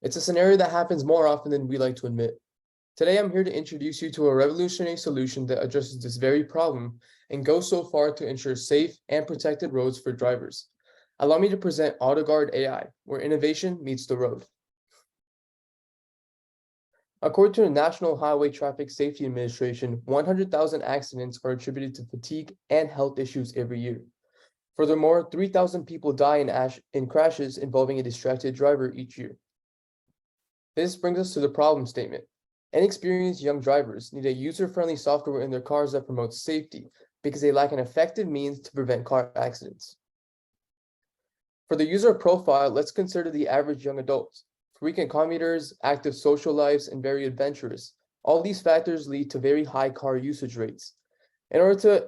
It's a scenario that happens more often than we like to admit. Today, I'm here to introduce you to a revolutionary solution that addresses this very problem and goes so far to ensure safe and protected roads for drivers. Allow me to present AutoGuard AI, where innovation meets the road. According to the National Highway Traffic Safety Administration, 100,000 accidents are attributed to fatigue and health issues every year. Furthermore, 3,000 people die in crashes involving a distracted driver each year. This brings us to the problem statement. Inexperienced young drivers need a user-friendly software in their cars that promotes safety because they lack an effective means to prevent car accidents. For the user profile, let's consider the average young adult. Frequent commuters, active social lives, and very adventurous. All these factors lead to very high car usage rates. In order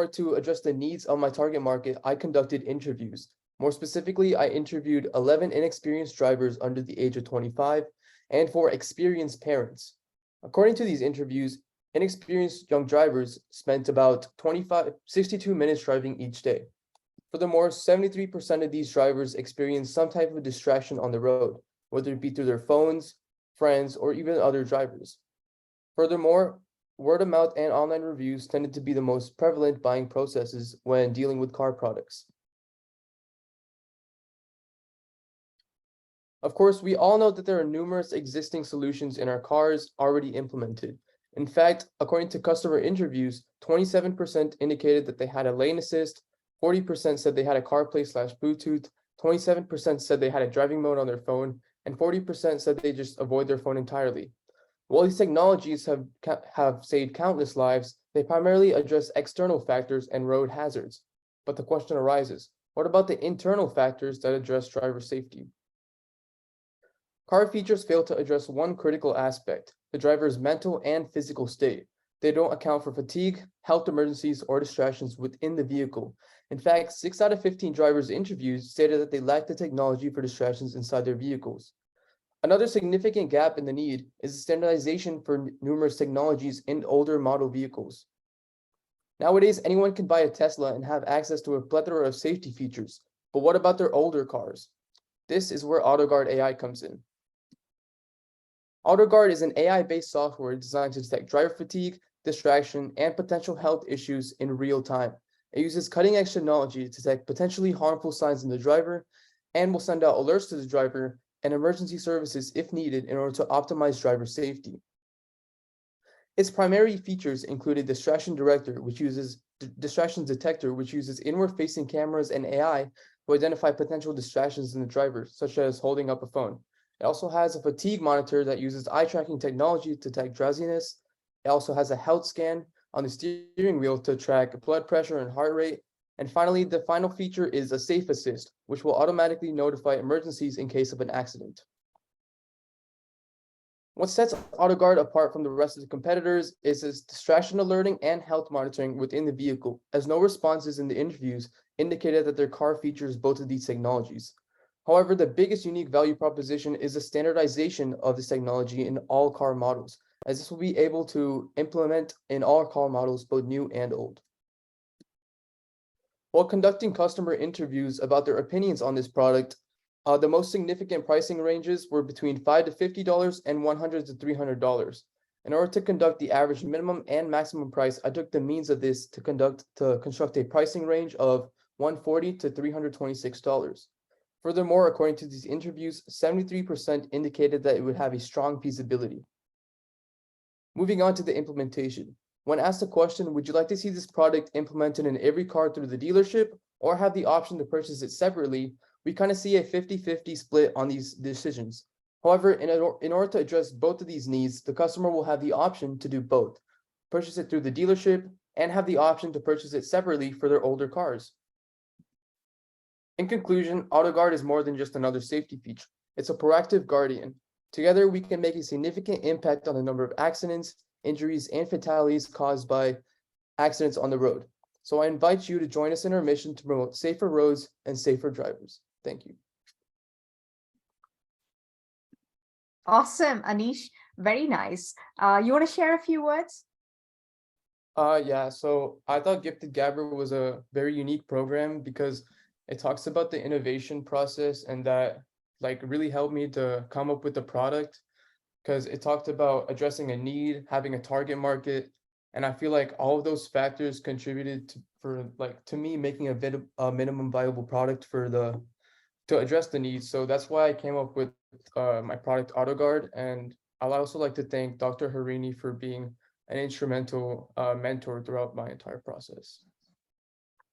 to address the needs of my target market, I conducted interviews. More specifically, I interviewed 11 inexperienced drivers under the age of 25 and 4 experienced parents. According to these interviews, inexperienced young drivers spent about 62 minutes driving each day. Furthermore, 73% of these drivers experience some type of distraction on the road, whether it be through their phones, friends, or even other drivers. Furthermore, word of mouth and online reviews tended to be the most prevalent buying processes when dealing with car products. Of course, we all know that there are numerous existing solutions in our cars already implemented. In fact, according to customer interviews, 27% indicated that they had a lane assist, 40% said they had a CarPlay/Bluetooth, 27% said they had a driving mode on their phone, and 40% said they just avoid their phone entirely. While these technologies have saved countless lives, they primarily address external factors and road hazards. But the question arises, what about the internal factors that address driver safety? Car features fail to address one critical aspect, the driver's mental and physical state. They don't account for fatigue, health emergencies, or distractions within the vehicle. In fact, 6 out of 15 drivers interviewed stated that they lack the technology for distractions inside their vehicles. Another significant gap in the need is the standardization for numerous technologies in older model vehicles. Nowadays, anyone can buy a Tesla and have access to a plethora of safety features, but what about their older cars? This is where AutoGuard AI comes in. AutoGuard is an AI-based software designed to detect driver fatigue, distraction, and potential health issues in real time. It uses cutting-edge technology to detect potentially harmful signs in the driver and will send out alerts to the driver and emergency services if needed in order to optimize driver safety. Its primary features include a distraction detector, which uses inward-facing cameras and AI to identify potential distractions in the driver, such as holding up a phone. It also has a fatigue monitor that uses eye tracking technology to detect drowsiness. It also has a health scan on the steering wheel to track blood pressure and heart rate. And finally, the final feature is a safe assist, which will automatically notify emergencies in case of an accident. What sets AutoGuard apart from the rest of the competitors is its distraction alerting and health monitoring within the vehicle, as no responses in the interviews indicated that their car features both of these technologies. However, the biggest unique value proposition is the standardization of this technology in all car models, as this will be able to implement in all car models, both new and old. While conducting customer interviews about their opinions on this product, the most significant pricing ranges were between $5 to $50 and $100 to $300. In order to conduct the average minimum and maximum price, I took the means of this to construct a pricing range of $140 to $326. Furthermore, according to these interviews, 73% indicated that it would have a strong feasibility. Moving on to the implementation. When asked the question, would you like to see this product implemented in every car through the dealership or have the option to purchase it separately, we kind of see a 50-50 split on these decisions. However, in order to address both of these needs, the customer will have the option to do both, purchase it through the dealership and have the option to purchase it separately for their older cars. In conclusion, AutoGuard is more than just another safety feature. It's a proactive guardian. Together, we can make a significant impact on the number of accidents, injuries, and fatalities caused by accidents on the road. So I invite you to join us in our mission to promote safer roads and safer drivers. Thank you. Awesome, Anish. Very nice. You want to share a few words? Yeah, so I thought Gifted Gabber was a very unique program because it talks about the innovation process and that like really helped me to come up with the product because it talked about addressing a need, having a target market, and I feel like all of those factors contributed to me making a minimum viable product to address the needs. So that's why I came up with my product AutoGuard, and I'd also like to thank Dr. Harini for being an instrumental mentor throughout my entire process.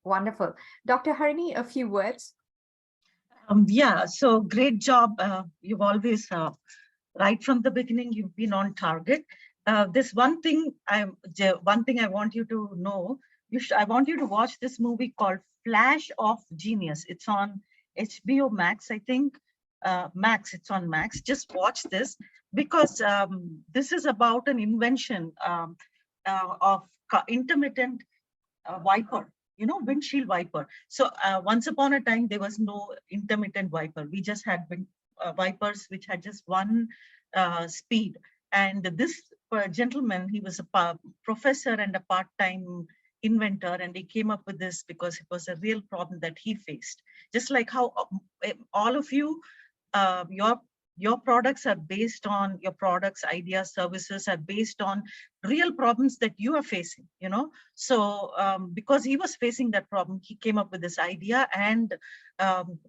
Wonderful. Dr. Harini, a few words. Yeah, so great job. You've always, right from the beginning, you've been on target. This one thing I want you to know, I want you to watch this movie called Flash of Genius. It's on HBO Max, I think. It's on Max. Just watch this because this is about an invention of intermittent wiper, windshield wiper. So once upon a time, there was no intermittent wiper. We just had wipers which had just one speed. And this gentleman, he was a professor and a part-time inventor, and he came up with this because it was a real problem that he faced. Just like how all of you, your products are based on, your products, ideas, services are based on real problems that you are facing, So because he was facing that problem, he came up with this idea, and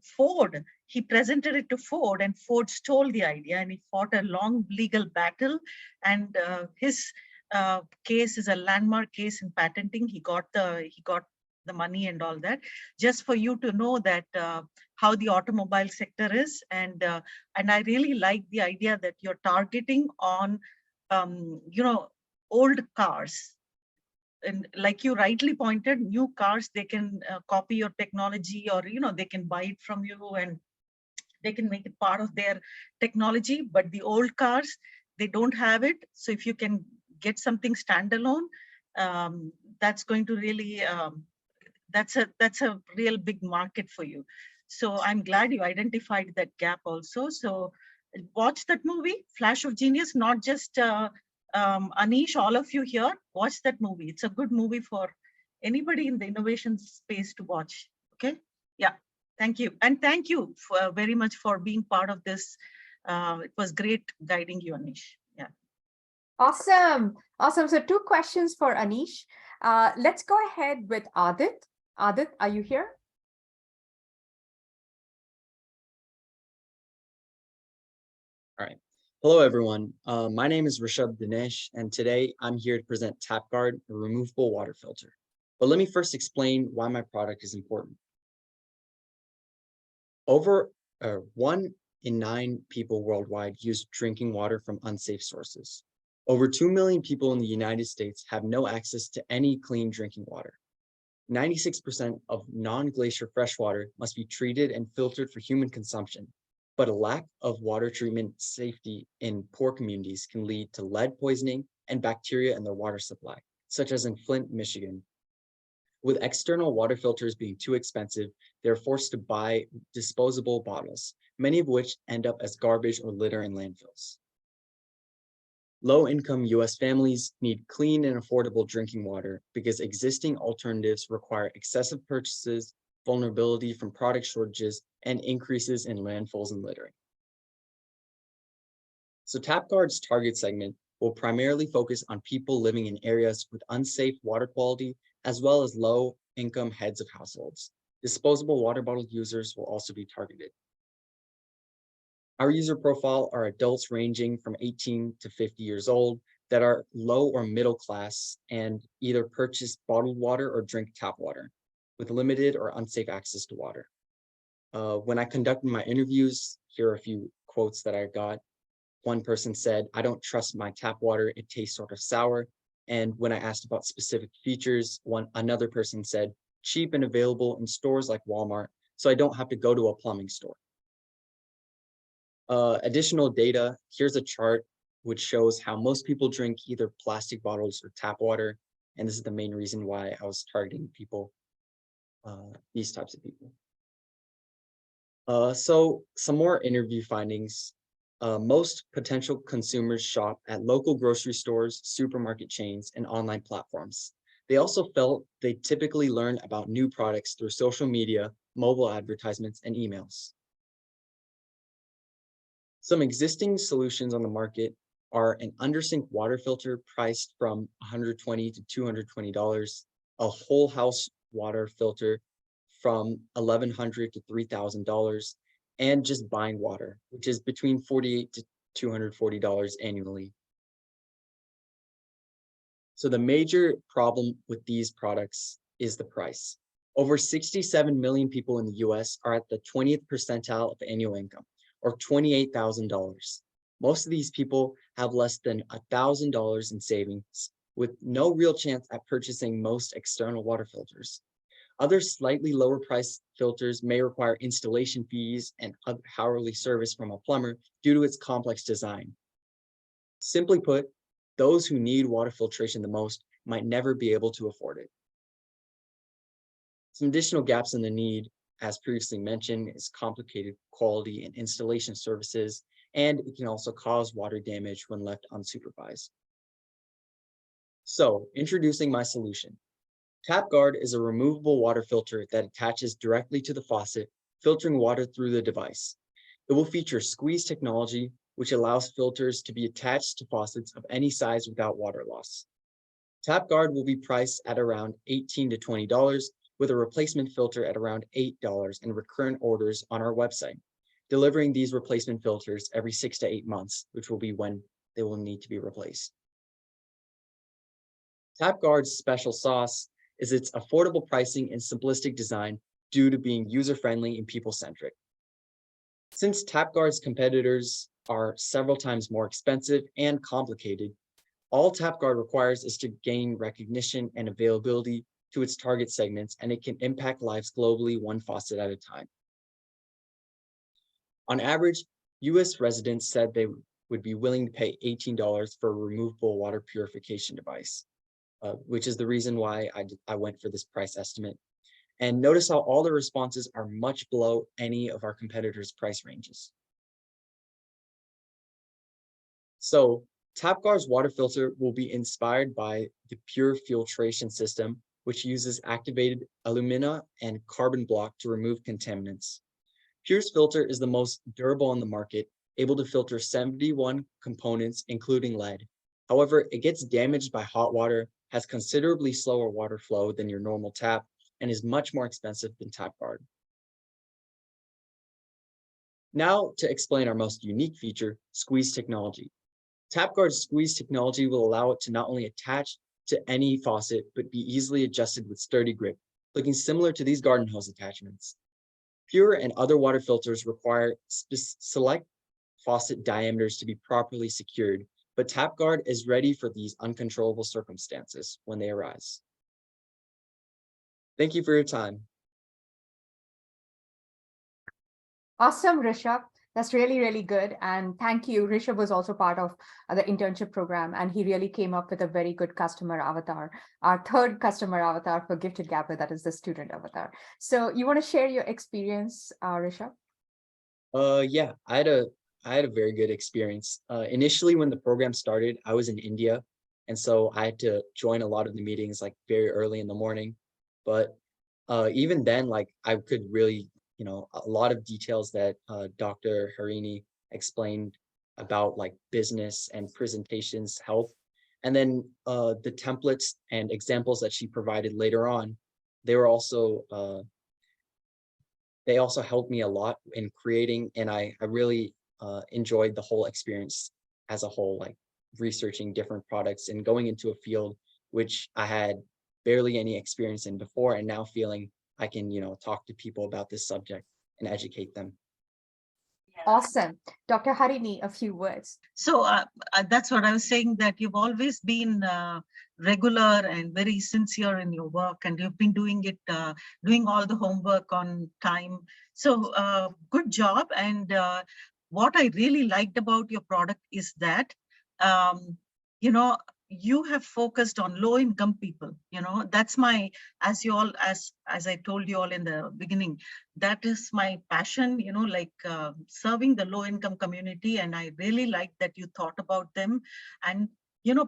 Ford, he presented it to Ford, and Ford stole the idea, and he fought a long legal battle, and his case is a landmark case in patenting. He got the money and all that. Just for you to know that how the automobile sector is, and I really like the idea that you're targeting on old cars. And like you rightly pointed, new cars, they can copy your technology, or they can buy it from you and they can make it part of their technology. But the old cars, they don't have it. So if you can get something standalone, that's going to really that's a real big market for you. So I'm glad you identified that gap also. So watch that movie, Flash of Genius. Not just Anish, all of you here, watch that movie. It's a good movie for anybody in the innovation space to watch. Okay. Yeah. Thank you. And thank you very much for being part of this. It was great guiding you, Anish. Yeah. Awesome. Awesome. So 2 questions for Anish. Let's go ahead with Adit. Adit, are you here? All right. Hello, everyone. My name is Rishabh Dinesh, and today I'm here to present TapGuard, a removable water filter. But let me first explain why my product is important. Over 1 in 9 people worldwide use drinking water from unsafe sources. Over 2 million people in the United States have no access to any clean drinking water. 96% of non-glacier freshwater must be treated and filtered for human consumption. but a lack of water treatment safety in poor communities can lead to lead poisoning and bacteria in their water supply, such as in Flint, Michigan. With external water filters being too expensive, they're forced to buy disposable bottles, many of which end up as garbage or litter in landfills. Low-income US families need clean and affordable drinking water because existing alternatives require excessive purchases, vulnerability from product shortages, and increases in landfills and littering. So TapGuard's target segment will primarily focus on people living in areas with unsafe water quality, as well as low-income heads of households. Disposable water bottle users will also be targeted. Our user profile are adults ranging from 18 to 50 years old that are low or middle class and either purchase bottled water or drink tap water with limited or unsafe access to water. When I conducted my interviews, here are a few quotes that I got. One person said, "I don't trust my tap water, it tastes sort of sour." And when I asked about specific features, another person said, "Cheap and available in stores like Walmart, so I don't have to go to a plumbing store." Additional data, here's a chart which shows how most people drink either plastic bottles or tap water. And this is the main reason why I was targeting people, these types of people. So some more interview findings. Most potential consumers shop at local grocery stores, supermarket chains, and online platforms. They also felt they typically learn about new products through social media, mobile advertisements, and emails. Some existing solutions on the market are an undersink water filter priced from $120 to $220, a whole house water filter from $1,100 to $3,000, and just buying water, which is between $48 to $240 annually. So the major problem with these products is the price. Over 67 million people in the US are at the 20th percentile of annual income, or $28,000. Most of these people have less than $1,000 in savings, with no real chance at purchasing most external water filters. Other slightly lower priced filters may require installation fees and hourly service from a plumber due to its complex design. Simply put, those who need water filtration the most might never be able to afford it. Some additional gaps in the need, as previously mentioned, is complicated quality and installation services, and it can also cause water damage when left unsupervised. So, introducing my solution. TapGuard is a removable water filter that attaches directly to the faucet, filtering water through the device. It will feature squeeze technology, which allows filters to be attached to faucets of any size without water loss. TapGuard will be priced at around $18 to $20, with a replacement filter at around $8 and recurrent orders on our website, delivering these replacement filters every 6 to 8 months, which will be when they will need to be replaced. TapGuard's special sauce is its affordable pricing and simplistic design due to being user-friendly and people-centric. Since TapGuard's competitors are several times more expensive and complicated, all TapGuard requires is to gain recognition and availability to its target segments, and it can impact lives globally one faucet at a time. On average, US residents said they would be willing to pay $18 for a removable water purification device, which is the reason why I went for this price estimate. And notice how all the responses are much below any of our competitors' price ranges. So TapGuard's water filter will be inspired by the Pure Filtration System, which uses activated alumina and carbon block to remove contaminants. Pure's filter is the most durable on the market, able to filter 71 components, including lead. However, it gets damaged by hot water, has considerably slower water flow than your normal tap, and is much more expensive than TapGuard. Now to explain our most unique feature, squeeze technology. TapGuard's squeeze technology will allow it to not only attach to any faucet, but be easily adjusted with sturdy grip, looking similar to these garden hose attachments. Pure and other water filters require select faucet diameters to be properly secured, but TapGuard is ready for these uncontrollable circumstances when they arise. Thank you for your time. Awesome, Rishabh. That's really, really good. And thank you. Rishabh was also part of the internship program, and he really came up with a very good customer avatar, our third customer avatar for Gifted Gabber, that is the student avatar. So you want to share your experience, Rishabh? Yeah, I had a very good experience. Initially, when the program started, I was in India, and so I had to join a lot of the meetings like very early in the morning. But even then, like I could really, a lot of details that Dr. Harini explained about like business and presentations help. And then the templates and examples that she provided later on, they were also they also helped me a lot in creating, and I really enjoyed the whole experience as a whole, like researching different products and going into a field which I had barely any experience in before, and now feeling I can, talk to people about this subject and educate them. Awesome. Dr. Harini, a few words. So that's what I was saying, that you've always been regular and very sincere in your work, and you've been doing it, doing all the homework on time. So good job. And what I really liked about your product is that, you know, you have focused on low income people. That's my, as you all, as I told you all in the beginning, that is my passion, like serving the low income community. And I really like that you thought about them. And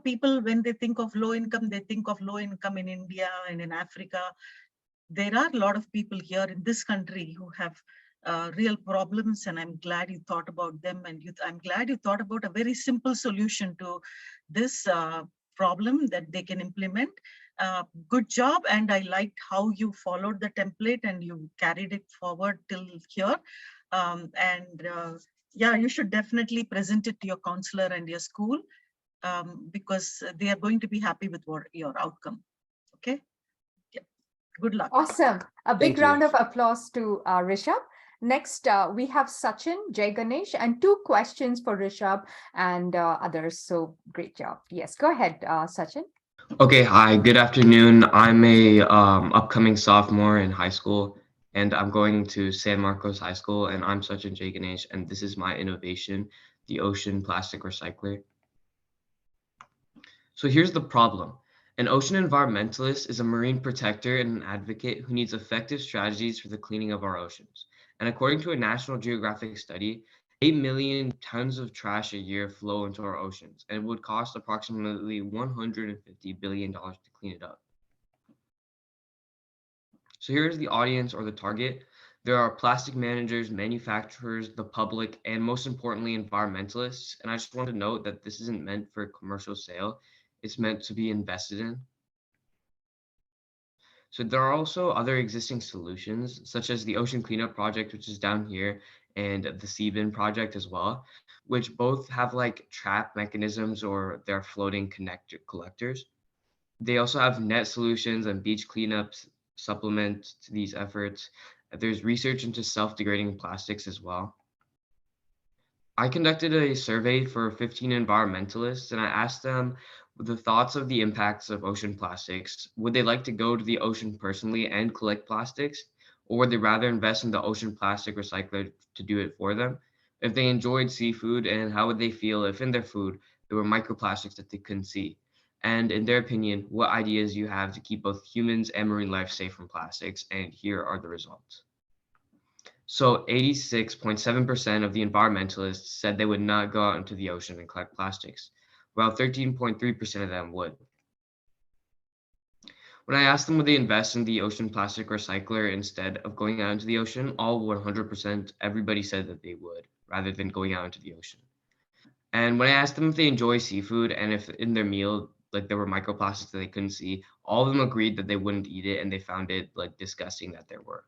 people, when they think of low income, they think of low income in India and in Africa. There are a lot of people here in this country who have real problems, and I'm glad you thought about them. And I'm glad you thought about a very simple solution to this problem that they can implement. Good job. And I liked how you followed the template and you carried it forward till here. Yeah, you should definitely present it to your counselor and your school, because they are going to be happy with your outcome. Okay. Yeah. Good luck. Awesome. A big Thank you. round of applause to Rishabh. Next, we have Sachin, Jay Ganesh, and 2 questions for Rishabh and others. So great job. Yes, go ahead, Sachin. Okay, hi, good afternoon. I'm a upcoming sophomore in high school, and I'm going to San Marcos High School, and I'm Sachin J. Ganesh, and this is my innovation, the ocean plastic recycler. So here's the problem. An ocean environmentalist is a marine protector and an advocate who needs effective strategies for the cleaning of our oceans. And according to a National Geographic study, 8 million tons of trash a year flow into our oceans, and it would cost approximately $150 billion to clean it up. So here's the audience or the target. There are plastic managers, manufacturers, the public, and most importantly, environmentalists. And I just want to note that this isn't meant for commercial sale. It's meant to be invested in. So there are also other existing solutions, such as the Ocean Cleanup Project, which is down here, and the Seabin project as well, which both have like trap mechanisms or they're floating collectors. They also have net solutions and beach cleanups supplement to these efforts. There's research into self-degrading plastics as well. I conducted a survey for 15 environmentalists and I asked them the thoughts of the impacts of ocean plastics. Would they like to go to the ocean personally and collect plastics? Or would they rather invest in the ocean plastic recycler to do it for them? If they enjoyed seafood, and how would they feel if in their food there were microplastics that they couldn't see? And in their opinion, what ideas you have to keep both humans and marine life safe from plastics? And here are the results. So 86.7% of the environmentalists said they would not go out into the ocean and collect plastics, while 13.3% of them would. When I asked them would they invest in the ocean plastic recycler instead of going out into the ocean, all 100%, everybody said that they would, rather than going out into the ocean. And when I asked them if they enjoy seafood and if in their meal, like there were microplastics that they couldn't see, all of them agreed that they wouldn't eat it and they found it like disgusting that there were.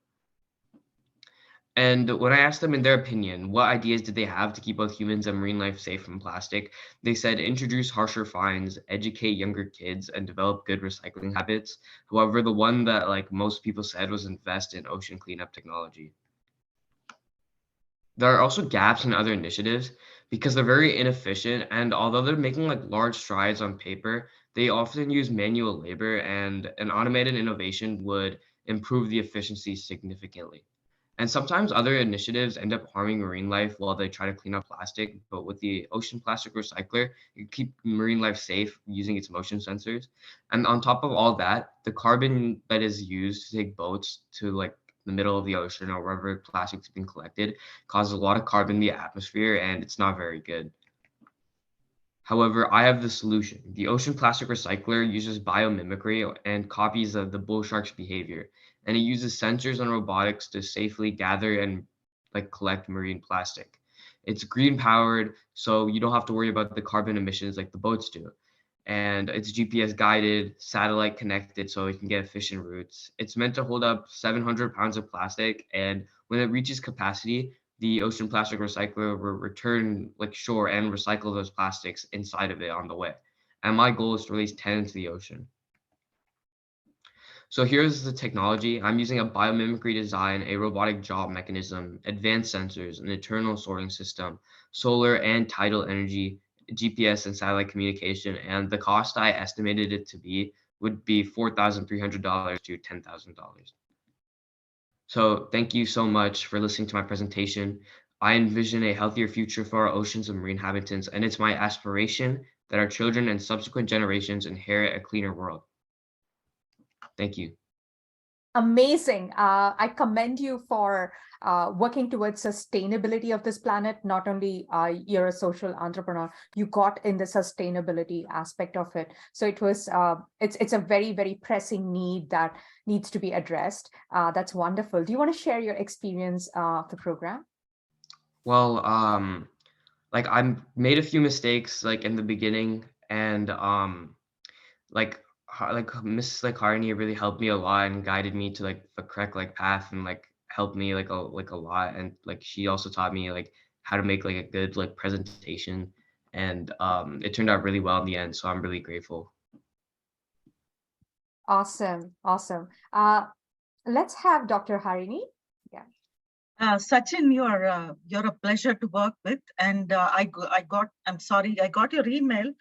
And when I asked them in their opinion, what ideas did they have to keep both humans and marine life safe from plastic, they said introduce harsher fines, educate younger kids, and develop good recycling habits. However, the one that like most people said was invest in ocean cleanup technology. There are also gaps in other initiatives because they're very inefficient, and although they're making like large strides on paper, they often use manual labor, and an automated innovation would improve the efficiency significantly. And sometimes other initiatives end up harming marine life while they try to clean up plastic. But with the ocean plastic recycler, you keep marine life safe using its motion sensors. And on top of all that, the carbon that is used to take boats to like the middle of the ocean or wherever plastic's being collected causes a lot of carbon in the atmosphere, and it's not very good. However, I have the solution. The ocean plastic recycler uses biomimicry and copies of the bull shark's behavior, and it uses sensors and robotics to safely gather and like collect marine plastic. It's green powered, so you don't have to worry about the carbon emissions like the boats do. And it's GPS guided, satellite connected, so it can get efficient routes. It's meant to hold up 700 pounds of plastic, and when it reaches capacity, the ocean plastic recycler will return like shore and recycle those plastics inside of it on the way. And my goal is to release 10 into the ocean. So here's the technology. I'm using a biomimicry design, a robotic jaw mechanism, advanced sensors, an internal sorting system, solar and tidal energy, GPS and satellite communication. And the cost I estimated it to be would be $4,300 to $10,000. So thank you so much for listening to my presentation. I envision a healthier future for our oceans and marine inhabitants, and it's my aspiration that our children and subsequent generations inherit a cleaner world. Thank you. Amazing. I commend you for working towards sustainability of this planet. Not only you're a social entrepreneur, you got in the sustainability aspect of it. So it was it's a very, very pressing need that needs to be addressed. That's wonderful. Do you want to share your experience of the program? Well, like I made a few mistakes like in the beginning, and like Miss like Harney really helped me a lot and guided me to like the correct like path and like helped me like a lot, and like she also taught me like how to make like a good like presentation, and it turned out really well in the end, so I'm really grateful. Awesome. Awesome. Let's have Dr. Harini. Yeah. Sachin, you're a pleasure to work with, and I'm sorry, I got your email.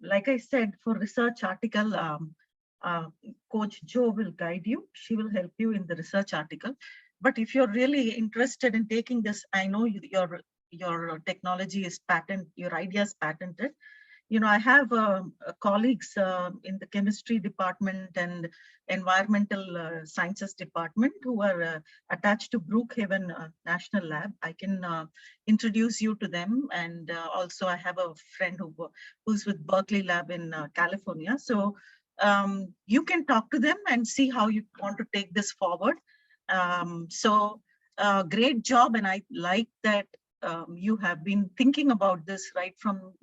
Like I said, for research article, Coach Joe will guide you. She will help you in the research article. But if you're really interested in taking this, I know your technology is patent, your idea is patented. You know, I have colleagues in the chemistry department and environmental sciences department who are attached to Brookhaven National Lab. I can introduce you to them. And also I have a friend who's with Berkeley Lab in California. So you can talk to them and see how you want to take this forward. Great job. And I like that you have been thinking about this right from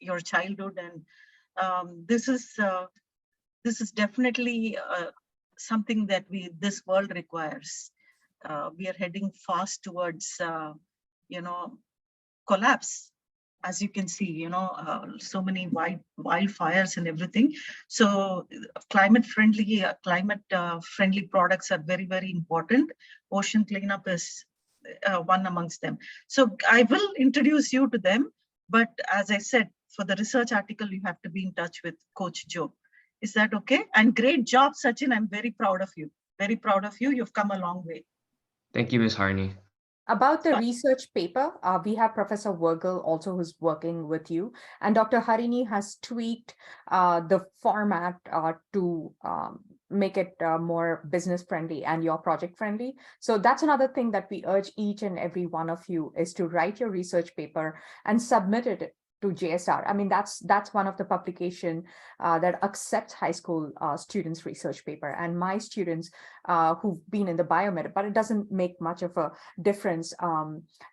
your childhood, and this is definitely something that this world requires. We are heading fast towards collapse, as you can see, so many wildfires and everything. So climate friendly products are very, very important. Ocean cleanup is one amongst them. So I will introduce you to them. But as I said, for the research article, you have to be in touch with Coach Joe. Is that okay? And great job, Sachin. I'm very proud of you. Very proud of you. You've come a long way. Thank you, Ms. Harney. About the research paper, we have Professor Virgil also who's working with you, and Dr. Harini has tweaked the format to make it more business friendly and your project friendly. So that's another thing that we urge each and every one of you is to write your research paper and submit it to JSR. I mean, that's one of the publication that accepts high school students' research paper. And my students who've been in the biomed, but it doesn't make much of a difference.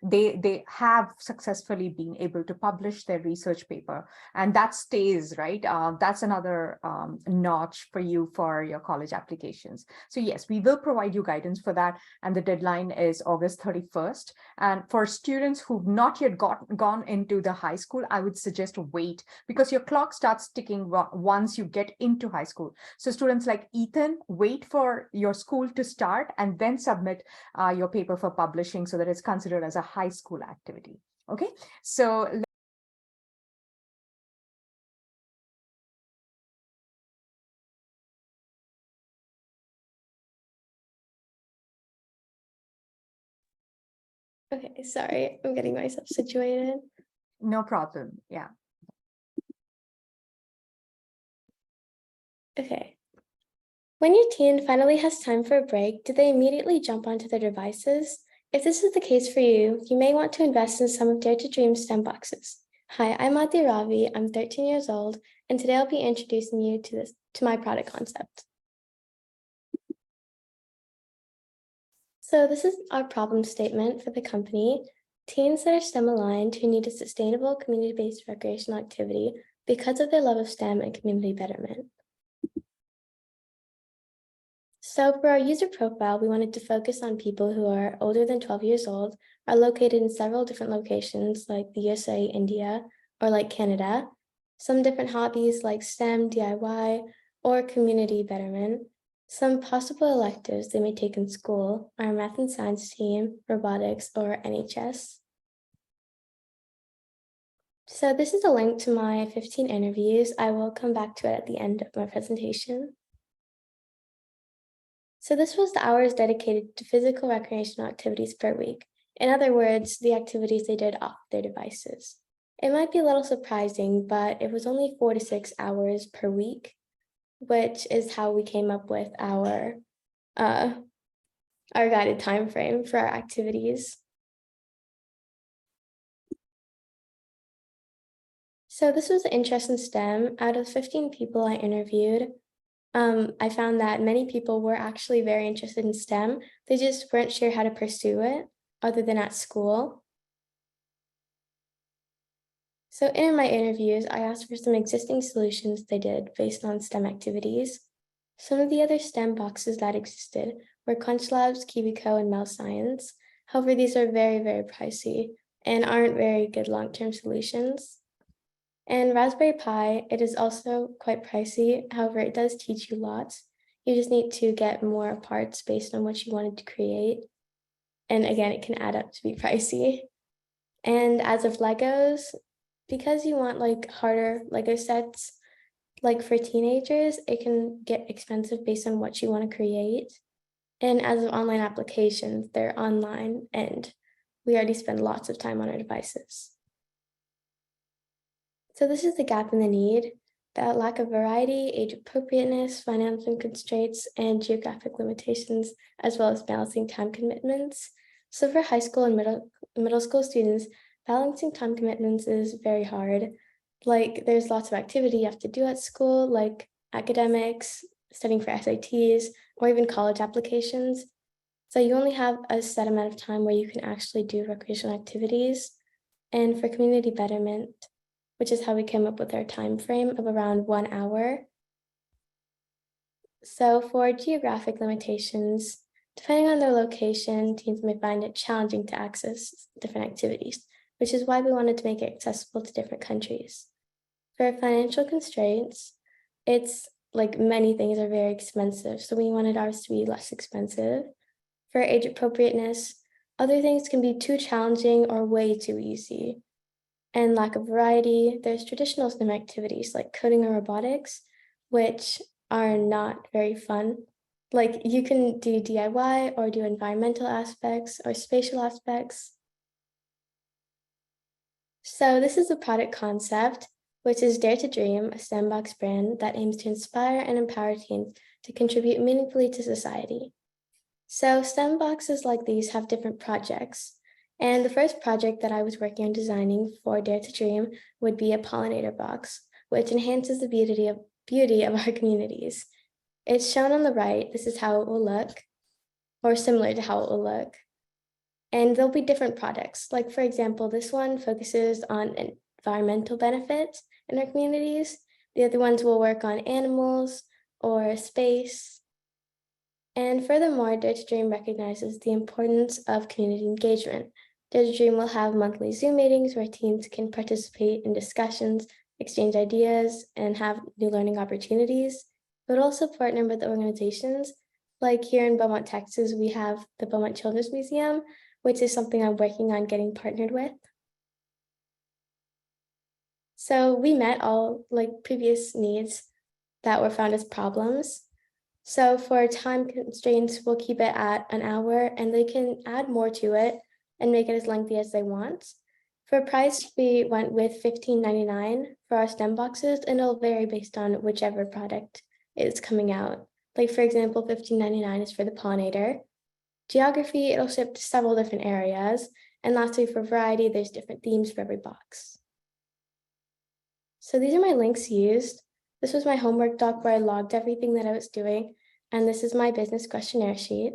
They have successfully been able to publish their research paper, and that stays, right? That's another notch for you for your college applications. So yes, we will provide you guidance for that, and the deadline is August 31st. And for students who've not yet gone into the high school, I would suggest wait, because your clock starts ticking once you get into high school. So students like Ethan, wait for your school to start and then submit your paper for publishing so that it's considered as a high school activity. Okay, so Okay, sorry, I'm getting myself situated. No problem. Yeah. Okay. When your teen finally has time for a break, do they immediately jump onto their devices? If this is the case for you, you may want to invest in some of Dare to Dream STEM boxes. Hi, I'm Adi Ravi. I'm 13 years old, and today I'll be introducing you to my product concept. So this is our problem statement for the company. Teens that are STEM aligned who need a sustainable community-based recreational activity because of their love of STEM and community betterment. So for our user profile, we wanted to focus on people who are older than 12 years old, are located in several different locations like the USA, India, or like Canada, some different hobbies like STEM, DIY, or community betterment. Some possible electives they may take in school are math and science team, robotics, or NHS. So this is a link to my 15 interviews. I will come back to it at the end of my presentation. So this was the hours dedicated to physical recreational activities per week. In other words, the activities they did off their devices. It might be a little surprising, but it was only 4 to 6 hours per week, which is how we came up with our guided time frame for our activities. So this was the interest in STEM. Out of 15 people I interviewed, I found that many people were actually very interested in STEM. They just weren't sure how to pursue it other than at school. So in my interviews, I asked for some existing solutions they did based on STEM activities. Some of the other STEM boxes that existed were Crunch Labs, KiwiCo, and Mel Science. However, these are very, very pricey and aren't very good long-term solutions. And Raspberry Pi, it is also quite pricey. However, it does teach you lots. You just need to get more parts based on what you wanted to create. And again, it can add up to be pricey. And as of Legos, because you want like harder Lego sets, like for teenagers, it can get expensive based on what you want to create. And as of online applications, they're online and we already spend lots of time on our devices. So this is the gap in the need, the lack of variety, age appropriateness, financial constraints, and geographic limitations, as well as balancing time commitments. So for high school and middle school students, balancing time commitments is very hard. Like there's lots of activity you have to do at school, like academics, studying for SATs, or even college applications. So you only have a set amount of time where you can actually do recreational activities. And for community betterment, which is how we came up with our time frame of around 1 hour. So for geographic limitations, depending on their location, teens may find it challenging to access different activities, which is why we wanted to make it accessible to different countries. For financial constraints, it's like many things are very expensive, so we wanted ours to be less expensive. For age appropriateness, other things can be too challenging or way too easy. And lack of variety, there's traditional STEM activities like coding or robotics, which are not very fun. Like you can do DIY or do environmental aspects or spatial aspects. So this is the product concept, which is Dare to Dream, a STEM box brand that aims to inspire and empower teens to contribute meaningfully to society. So STEM boxes like these have different projects. And the first project that I was working on designing for Dare to Dream would be a pollinator box, which enhances the beauty of our communities. It's shown on the right. This is how it will look, or similar to how it will look. And there'll be different products. Like for example, this one focuses on environmental benefits in our communities. The other ones will work on animals or space. And furthermore, Dare to Dream recognizes the importance of community engagement. Dare to Dream will have monthly Zoom meetings where teens can participate in discussions, exchange ideas, and have new learning opportunities. It would also partner with organizations. Like here in Beaumont, Texas, we have the Beaumont Children's Museum, which is something I'm working on getting partnered with. So we met all like previous needs that were found as problems. So for time constraints, we'll keep it at an hour and they can add more to it and make it as lengthy as they want. For price, we went with $15.99 for our STEM boxes, and it'll vary based on whichever product is coming out. Like for example, $15.99 is for the pollinator. Geography, it'll ship to several different areas. And lastly, for variety, there's different themes for every box. So these are my links used. This was my homework doc where I logged everything that I was doing. And this is my business questionnaire sheet.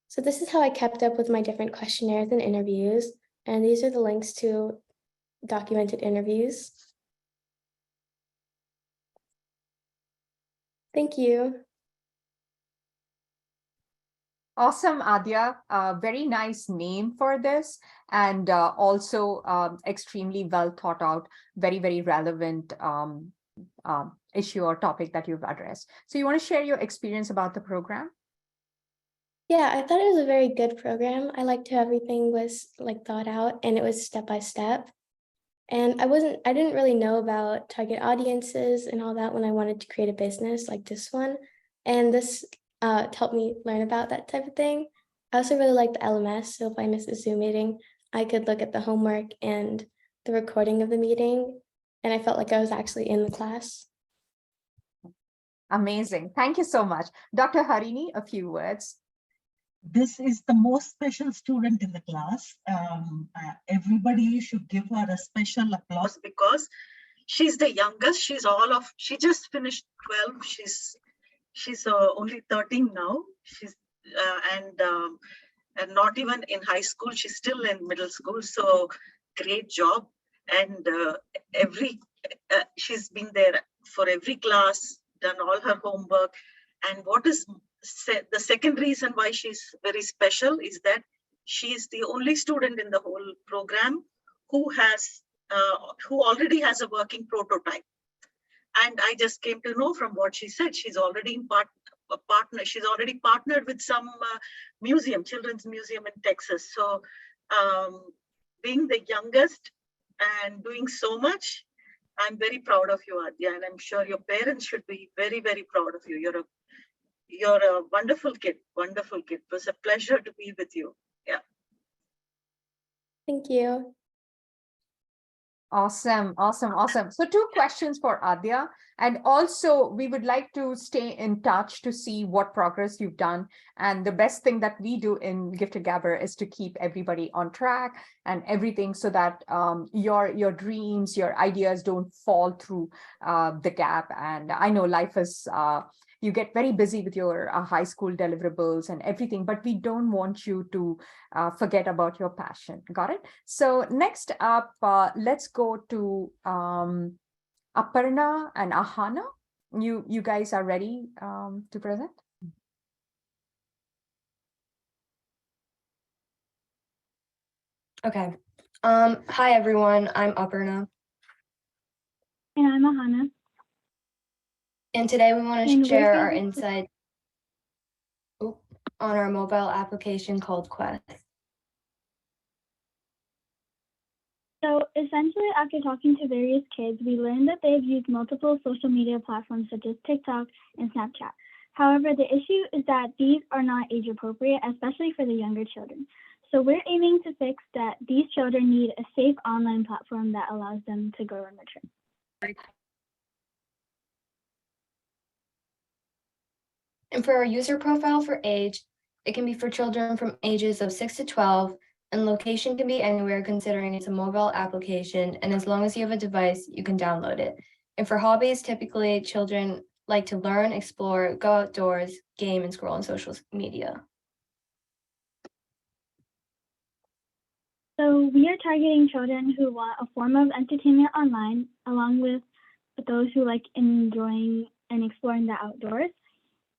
So this is how I kept up with my different questionnaires and interviews. And these are the links to documented interviews. Thank you. Awesome, Adya. Very nice name for this, and also extremely well thought out, very, very relevant issue or topic that you've addressed. So you want to share your experience about the program? Yeah, I thought it was a very good program. I liked how everything was like thought out and it was step by step. And I didn't really know about target audiences and all that when I wanted to create a business like this one. And this helped me learn about that type of thing. I also really like the LMS. So if I miss a Zoom meeting, I could look at the homework and the recording of the meeting. And I felt like I was actually in the class. Amazing. Thank you so much. Dr. Harini, a few words. This is the most special student in the class. Everybody should give her a special applause because she's the youngest. She just finished 12. She's only 13 now. She's and not even in high school. She's still in middle school. So great job. And she's been there for every class, done all her homework. And what is the second reason why she's very special is that she is the only student in the whole program who already has a working prototype. And I just came to know from what she said, she's already she's already partnered with some museum, children's museum in Texas. So being the youngest and doing so much, I'm very proud of you, Adya, and I'm sure your parents should be very, very proud of you. You're a wonderful kid, wonderful kid. It was a pleasure to be with you. Yeah. Thank you. Awesome, awesome, awesome. So 2 questions for Adya. And also we would like to stay in touch to see what progress you've done. And the best thing that we do in Gifted Gabber is to keep everybody on track and everything so that your dreams, your ideas don't fall through the gap. And I know life is, you get very busy with your high school deliverables and everything, but we don't want you to forget about your passion. Got it? So next up, let's go to Aparna and Ahana. You guys are ready to present? Okay. Hi, everyone. I'm Aparna. And I'm Ahana. And today we want to share our insight on our mobile application called Quest. So essentially, after talking to various kids, we learned that they've used multiple social media platforms such as TikTok and Snapchat. However, the issue is that these are not age appropriate, especially for the younger children. So we're aiming to fix that these children need a safe online platform that allows them to grow and mature. And for our user profile for age, it can be for children from ages of 6 to 12, and location can be anywhere considering it's a mobile application, and as long as you have a device, you can download it. And for hobbies, typically children like to learn, explore, go outdoors, game, and scroll on social media. So we are targeting children who want a form of entertainment online, along with those who like enjoying and exploring the outdoors.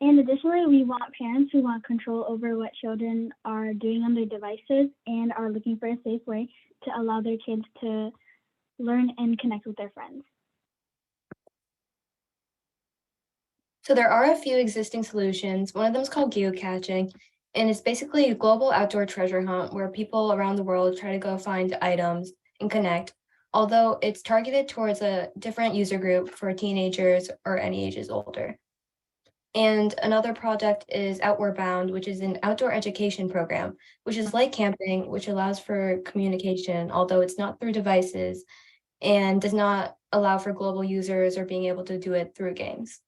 And additionally, we want parents who want control over what children are doing on their devices and are looking for a safe way to allow their kids to learn and connect with their friends. So there are a few existing solutions. One of them is called geocaching, and it's basically a global outdoor treasure hunt where people around the world try to go find items and connect, although it's targeted towards a different user group for teenagers or any ages older. And another project is Outward Bound, which is an outdoor education program, which is like camping, which allows for communication, although it's not through devices and does not allow for global users or being able to do it through games.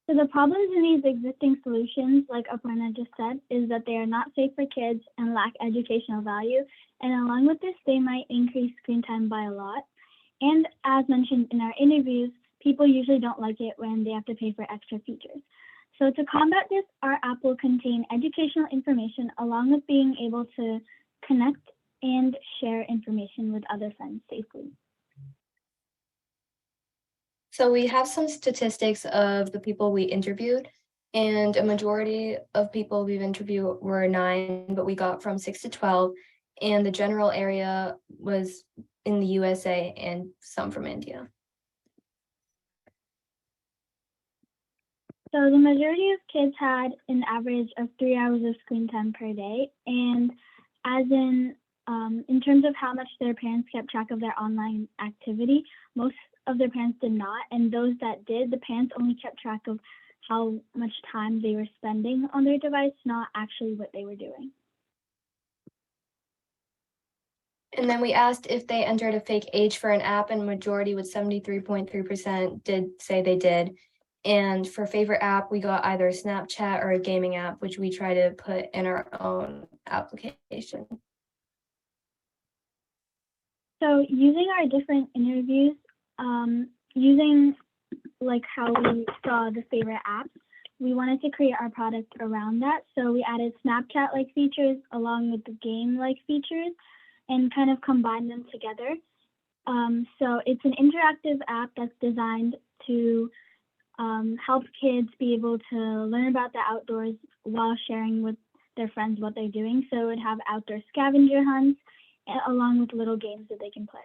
So the problems in these existing solutions, like Aparna just said, is that they are not safe for kids and lack educational value. And along with this, they might increase screen time by a lot. And as mentioned in our interviews, people usually don't like it when they have to pay for extra features. So to combat this, our app will contain educational information along with being able to connect and share information with other friends safely. So we have some statistics of the people we interviewed, and a majority of people we've interviewed were 9, but we got from 6 to 12, and the general area was in the USA and some from India. So the majority of kids had an average of 3 hours of screen time per day, and as in terms of how much their parents kept track of their online activity, most of their parents did not, and those that did, the parents only kept track of how much time they were spending on their device, not actually what they were doing. And then we asked if they entered a fake age for an app, and majority with 73.3% did say they did. And for favorite app, we got either a Snapchat or a gaming app, which we try to put in our own application. So using our different interviews, using like how we saw the favorite apps, we wanted to create our product around that. So we added Snapchat-like features along with the game-like features and kind of combined them together. So it's an interactive app that's designed to help kids be able to learn about the outdoors while sharing with their friends what they're doing. So it would have outdoor scavenger hunts along with little games that they can play.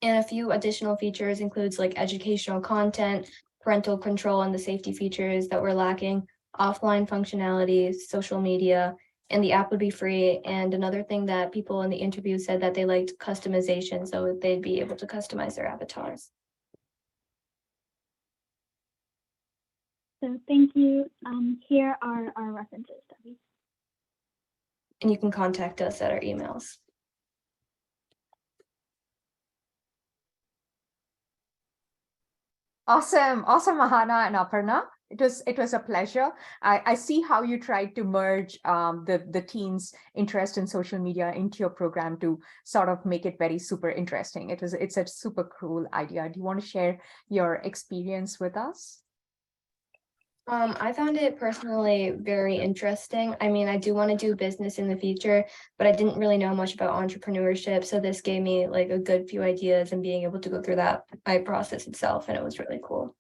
And a few additional features includes like educational content, parental control, and the safety features that were lacking, offline functionalities, social media, and the app would be free. And another thing that people in the interview said that they liked customization, so they'd be able to customize their avatars. So thank you. Here are our references, Debbie. And you can contact us at our emails. Awesome, Mahana and Aparna. It was a pleasure. I see how you tried to merge the teens' interest in social media into your program to sort of make it very super interesting. It's a super cool idea. Do you want to share your experience with us? I found it personally very interesting. I mean, I do want to do business in the future, but I didn't really know much about entrepreneurship. So this gave me like a good few ideas and being able to go through that process itself. And it was really cool.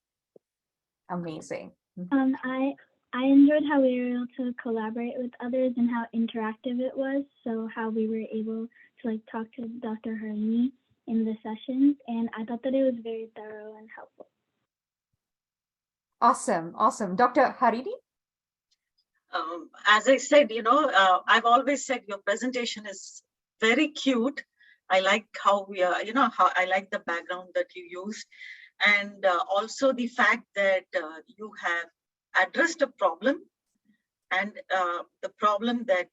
Amazing. I enjoyed how we were able to collaborate with others and how interactive it was. So how we were able to like talk to Dr. Harini in the sessions. And I thought that it was very thorough and helpful. Awesome. Dr. Harini? As I said, I've always said your presentation is very cute. I like how we are, how I like the background that you used. And also the fact that you have addressed a problem and the problem that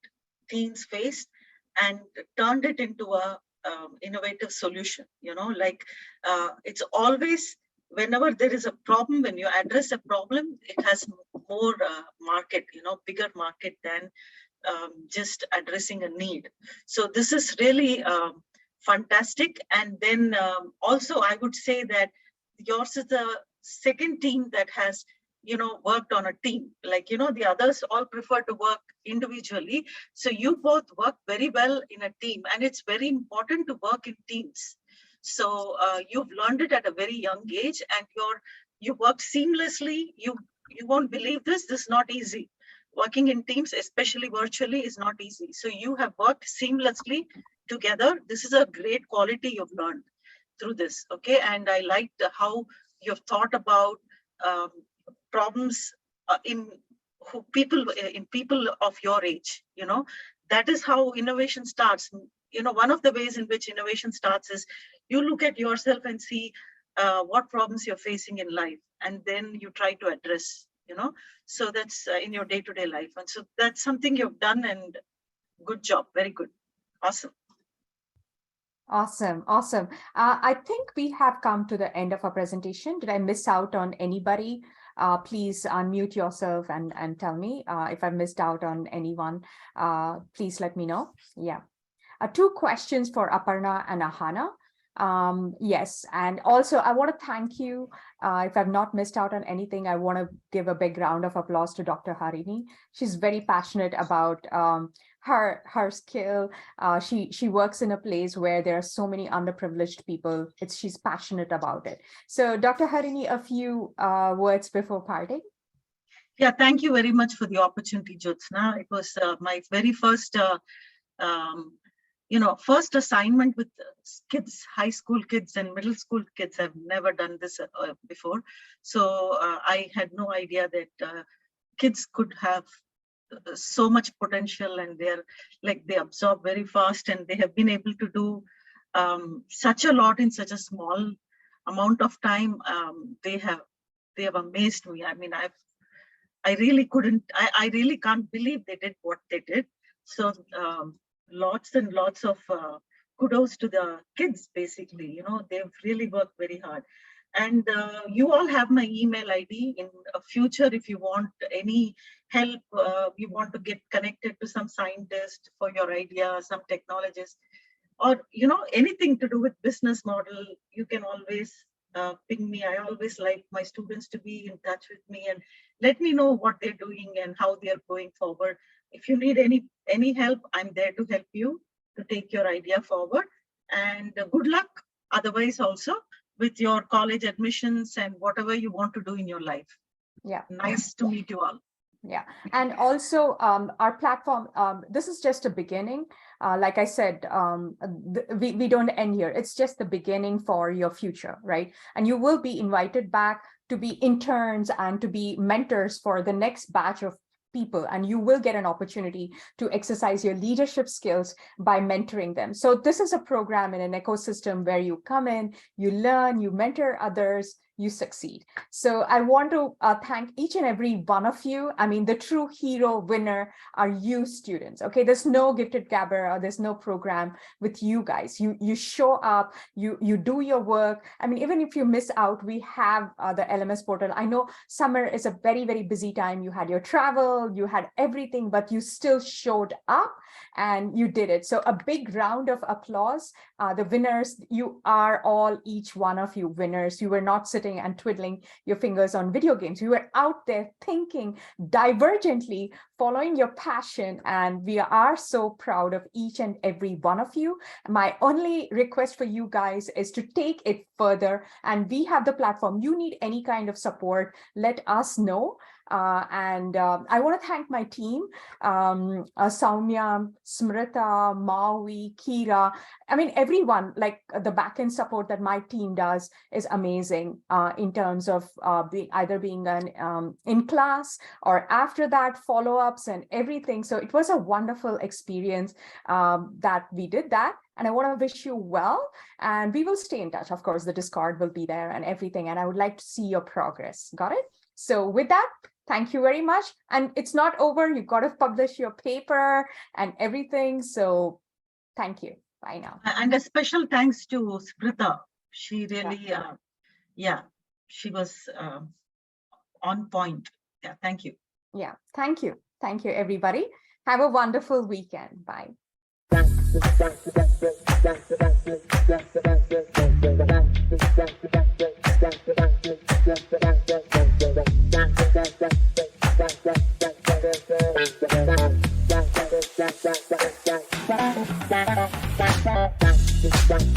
teens faced and turned it into a innovative solution. It's always, whenever there is a problem, when you address a problem, it has more market, bigger market than just addressing a need. So this is really fantastic. And then also I would say that yours is the second team that has, worked on a team. Like, the others all prefer to work individually. So you both work very well in a team, and it's very important to work in teams. So you've learned it at a very young age, and you work seamlessly. You won't believe this. This is not easy. Working in teams, especially virtually, is not easy. So you have worked seamlessly together. This is a great quality you've learned through this. Okay, and I liked how you've thought about problems in people of your age. That is how innovation starts. One of the ways in which innovation starts is you look at yourself and see what problems you're facing in life, and then you try to address, so that's in your day-to-day life. And so that's something you've done, and good job. Very good. Awesome. Awesome. Awesome. I think we have come to the end of our presentation. Did I miss out on anybody? Please unmute yourself and tell me if I missed out on anyone. Please let me know. Yeah. 2 questions for Aparna and Ahana. Yes, and also I want to thank you. If I've not missed out on anything, I want to give a big round of applause to Dr. Harini. She's very passionate about her skill. She works in a place where there are so many underprivileged people. She's passionate about it. So Dr. Harini, a few words before parting. Yeah, thank you very much for the opportunity, Jyotsna. It was my very first first assignment with kids, high school kids and middle school kids. I've never done this before. So I had no idea that kids could have so much potential, and they absorb very fast, and they have been able to do such a lot in such a small amount of time. They have amazed me. I mean, I really can't believe they did what they did. So lots and lots of kudos to the kids, basically. They've really worked very hard. And you all have my email ID. In future, if you want any help, you want to get connected to some scientist for your idea, some technologist, or anything to do with business model, you can always ping me. I always like my students to be in touch with me and let me know what they're doing and how they're going forward. If you need any help, I'm there to help you to take your idea forward. And good luck otherwise also with your college admissions and whatever you want to do in your life. Yeah. Nice to meet you all. Yeah. And also our platform, this is just a beginning. Like I said, we don't end here. It's just the beginning for your future, right? And you will be invited back to be interns and to be mentors for the next batch of people, and you will get an opportunity to exercise your leadership skills by mentoring them. So this is a program in an ecosystem where you come in, you learn, you mentor others, you succeed. So I want to thank each and every one of you. I mean, the true hero winner are you students. Okay, there's no gifted Gabber, or there's no program with you guys. You show up, you do your work. I mean, even if you miss out, we have the LMS portal. I know summer is a very, very busy time. You had your travel, you had everything, but you still showed up and you did it. So a big round of applause. The winners, you are all, each one of you winners. You were not sitting and twiddling your fingers on video games. You were out there thinking divergently, following your passion, and we are so proud of each and every one of you. My only request for you guys is to take it further, and we have the platform. You need any kind of support, let us know. I want to thank my team, Soumya, Smrita, Maui, Kira. I mean, everyone, like the backend support that my team does is amazing in terms of either being in class or after that, follow-ups and everything. So it was a wonderful experience that we did that. And I want to wish you well, and we will stay in touch. Of course, the Discord will be there and everything. And I would like to see your progress. Got it? So with that, thank you very much. And it's not over. You've got to publish your paper and everything. So thank you. Bye now. And a special thanks to Smrita. She really, she was on point. Yeah, thank you. Yeah, thank you. Thank you, everybody. Have a wonderful weekend. Bye. Bye.